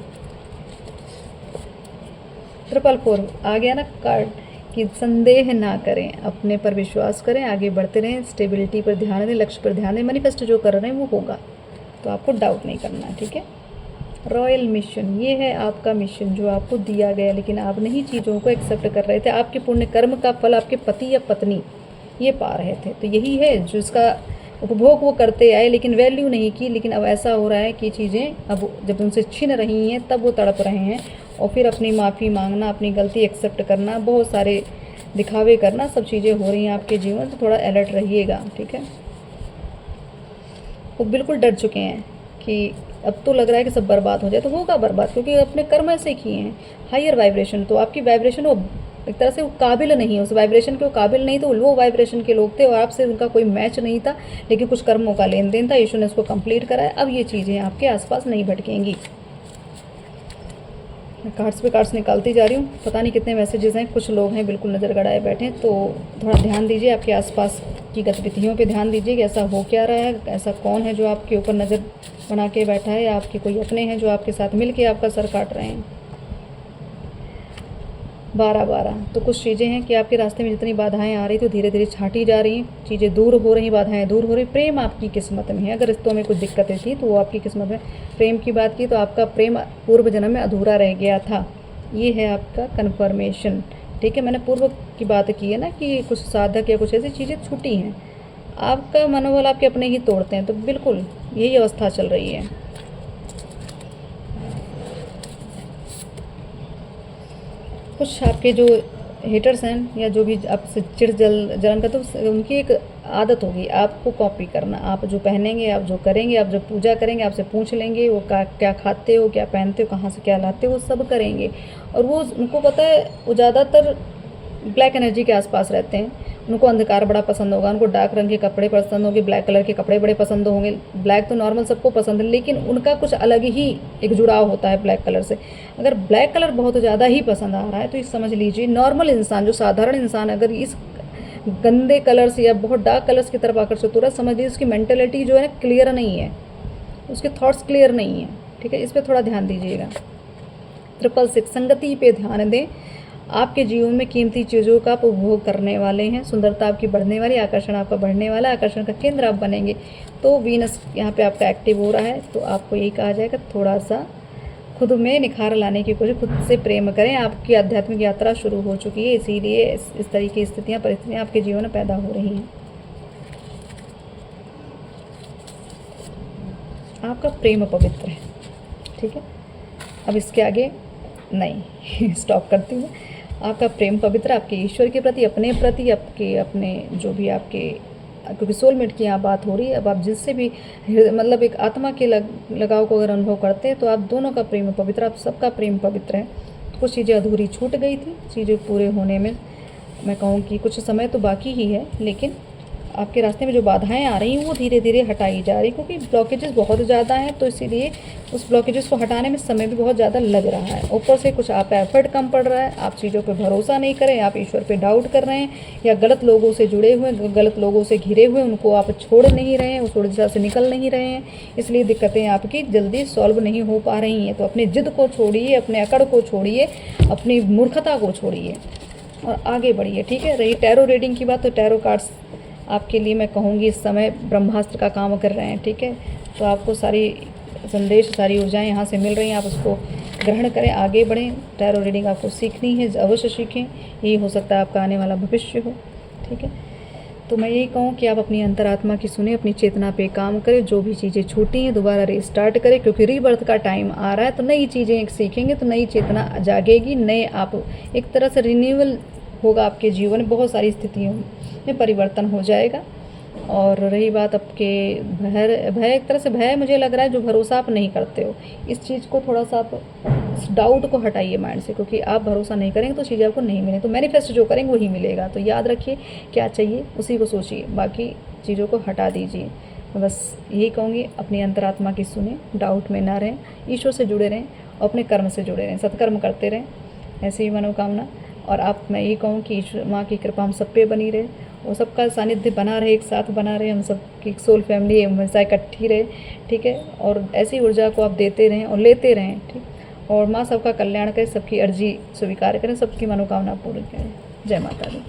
444 आ गया ना कार्ड कि संदेह ना करें, अपने पर विश्वास करें, आगे बढ़ते रहें, स्टेबिलिटी पर ध्यान दें, लक्ष्य पर ध्यान दें, मैनिफेस्ट जो कर रहे हैं वो होगा, तो आपको डाउट नहीं करना है। ठीक है, रॉयल मिशन, ये है आपका मिशन जो आपको दिया गया, लेकिन आप नहीं चीज़ों को एक्सेप्ट कर रहे थे। आपके पुण्य कर्म का फल आपके पति या पत्नी ये पा रहे थे, तो यही है जो इसका उपभोग वो करते आए, लेकिन वैल्यू नहीं की। लेकिन अब ऐसा हो रहा है कि चीज़ें अब जब उनसे छिन रही हैं तब वो तड़प रहे हैं, और फिर अपनी माफ़ी मांगना, अपनी गलती एक्सेप्ट करना, बहुत सारे दिखावे करना, सब चीज़ें हो रही हैं आपके जीवन। तो थोड़ा अलर्ट रहिएगा। ठीक है, वो बिल्कुल डर चुके हैं कि अब तो लग रहा है कि सब बर्बाद हो जाए, तो होगा बर्बाद, क्योंकि अपने कर्म ऐसे किए हैं। हायर वाइब्रेशन, तो आपकी वाइब्रेशन वो एक तरह से वो काबिल नहीं है, उस वाइब्रेशन के वो काबिल नहीं, तो लो वाइब्रेशन के लोग थे और आपसे उनका कोई मैच नहीं था, लेकिन कुछ कर्मों का लेन देन था, ईश्वर ने उसको कंप्लीट कराया। अब ये चीज़ें आपके आसपास नहीं भटकेंगी। मैं कार्ड्स पे कार्ड्स निकालती जा रही हूँ, पता नहीं कितने मैसेजेस हैं, कुछ लोग हैं बिल्कुल नज़र गड़ाए बैठे, तो थोड़ा ध्यान दीजिए, आपके आसपास की गतिविधियों पे ध्यान दीजिए कि ऐसा हो क्या रहा है, ऐसा कौन है जो आपके ऊपर नज़र बना के बैठा है, या आपके कोई अपने हैं जो आपके साथ मिल के आपका सर काट रहे हैं। 12-12, तो कुछ चीज़ें हैं कि आपके रास्ते में जितनी बाधाएं आ रही थी धीरे धीरे छाँटी जा रही हैं, चीज़ें दूर हो रही, बाधाएं दूर हो रही। प्रेम आपकी किस्मत में है, अगर रिश्तों में कुछ दिक्कतें थी तो वो आपकी किस्मत में। प्रेम की बात की तो आपका प्रेम पूर्व जन्म में अधूरा रह गया था, ये है आपका कन्फर्मेशन। ठीक है, मैंने पूर्व की बात की है ना कि कुछ साधक या कुछ ऐसी चीज़ें छूटी हैं, आपका मनोबल आपके अपने ही तोड़ते हैं, तो बिल्कुल यही अवस्था चल रही है। कुछ आपके जो हेटर्स हैं या जो भी आपसे चिढ़ जलन का, तो उनकी एक आदत होगी आपको कॉपी करना। आप जो पहनेंगे, आप जो करेंगे, आप जो पूजा करेंगे, आपसे पूछ लेंगे वो क्या खाते हो, क्या पहनते हो, कहाँ से क्या लाते हो, वो सब करेंगे। और वो उनको पता है, वो ज़्यादातर ब्लैक एनर्जी के आसपास रहते हैं, उनको अंधकार बड़ा पसंद होगा, उनको डार्क रंग के कपड़े पसंद होंगे, ब्लैक कलर के कपड़े बड़े पसंद होंगे। ब्लैक तो नॉर्मल सबको पसंद है, लेकिन उनका कुछ अलग ही एक जुड़ाव होता है ब्लैक कलर से। अगर ब्लैक कलर बहुत ज़्यादा ही पसंद आ रहा है तो ये समझ लीजिए नॉर्मल इंसान, जो साधारण इंसान अगर इस गंदे कलर्स या बहुत डार्क कलर्स की तरफ आकर्षित हो रहा है, समझ लीजिए उसकी मेंटेलिटी जो है ना क्लियर नहीं है, उसके थॉट्स क्लियर नहीं है। ठीक है, इस पर थोड़ा ध्यान दीजिएगा। 666 संगति पे ध्यान दें। आपके जीवन में कीमती चीज़ों का आप उपभोग करने वाले हैं, सुंदरता आपकी बढ़ने वाली, आकर्षण आपका बढ़ने वाला, आकर्षण का केंद्र आप बनेंगे। तो वीनस यहाँ पे आपका एक्टिव हो रहा है, तो आपको यही कहा जाएगा थोड़ा सा खुद में निखार लाने की कोशिश, खुद से प्रेम करें। आपकी आध्यात्मिक यात्रा शुरू हो चुकी है, इसीलिए इस तरीके की स्थितियाँ परिस्थितियाँ आपके जीवन में पैदा हो रही हैं। आपका प्रेम पवित्र है। ठीक है, अब इसके आगे नहीं स्टॉप करती हूँ। आपका प्रेम पवित्र, आपके ईश्वर के प्रति, अपने प्रति, आपके अपने जो भी आपके, क्योंकि सोलमेट की यहाँ बात हो रही है। अब आप जिससे भी मतलब एक आत्मा के लगाव को अगर अनुभव करते हैं तो आप दोनों का प्रेम पवित्र, आप सबका प्रेम पवित्र है। कुछ चीज़ें अधूरी छूट गई थी, चीज़ें पूरे होने में मैं कहूँ कि कुछ समय तो बाकी ही है, लेकिन आपके रास्ते में जो बाधाएं आ रही हैं वो धीरे धीरे हटाई जा रही, क्योंकि ब्लॉकेजेस बहुत ज़्यादा हैं, तो इसीलिए उस ब्लॉकेजेस को हटाने में समय भी बहुत ज़्यादा लग रहा है। ऊपर से कुछ आप एफर्ट कम पड़ रहा है, आप चीज़ों पे भरोसा नहीं करें, आप ईश्वर पे डाउट कर रहे हैं, या गलत लोगों से जुड़े हुए, गलत लोगों से घिरे हुए, उनको आप छोड़ नहीं रहे हैं, उस ऊर्जा से निकल नहीं रहे हैं, इसलिए दिक्कतें आपकी जल्दी सॉल्व नहीं हो पा रही हैं। तो अपनी जिद को छोड़िए, अपने अकड़ को छोड़िए, अपनी मूर्खता को छोड़िए और आगे बढ़िए। ठीक है, रही टैरो रीडिंग की बात, तो टैरो कार्ड्स आपके लिए मैं कहूँगी इस समय ब्रह्मास्त्र का काम कर रहे हैं। ठीक है, तो आपको सारी संदेश, सारी ऊर्जाएं यहाँ से मिल रही हैं, आप उसको ग्रहण करें, आगे बढ़ें। टैरो रीडिंग आपको सीखनी है, अवश्य सीखें, यही हो सकता है आपका आने वाला भविष्य हो। ठीक है, तो मैं यही कहूँ कि आप अपनी अंतरात्मा की सुने, अपनी चेतना पे काम करें, जो भी चीज़ें छूटी हैं दोबारा रीस्टार्ट करें, क्योंकि रीबर्थ का टाइम आ रहा है। तो नई चीज़ें सीखेंगे तो नई चेतना जागेगी, नए आप एक तरह से रिन्यूअल होगा आपके जीवन में, बहुत सारी स्थितियों में परिवर्तन हो जाएगा। और रही बात आपके भय, एक तरह से भय मुझे लग रहा है जो भरोसा आप नहीं करते हो, इस चीज़ को थोड़ा सा आप डाउट को हटाइए माइंड से, क्योंकि आप भरोसा नहीं करेंगे तो चीज़ें आपको नहीं मिलेंगी। तो मैनिफेस्ट जो करेंगे वही मिलेगा। तो याद रखिए क्या चाहिए उसी को सोचिए, बाकी चीज़ों को हटा दीजिए। बस यही कहूँगी, अपनी अंतरात्मा की सुने, डाउट में ना रहें, ईश्वर से जुड़े रहें, अपने कर्म से जुड़े रहें, सत्कर्म करते रहें, ऐसी ही मनोकामना। और आप, मैं ये कहूँ कि ईश्वर माँ की कृपा हम सब पे बनी रहे, और सबका सानिध्य बना रहे, एक साथ बना रहे, हम सब की सोल फैमिली हमेशा इकट्ठी रहे। ठीक है, और ऐसी ऊर्जा को आप देते रहें और लेते रहें। ठीक, और माँ सबका कल्याण करें, सबकी अर्जी स्वीकार करें, सबकी मनोकामना पूरी करें। जय माता दी।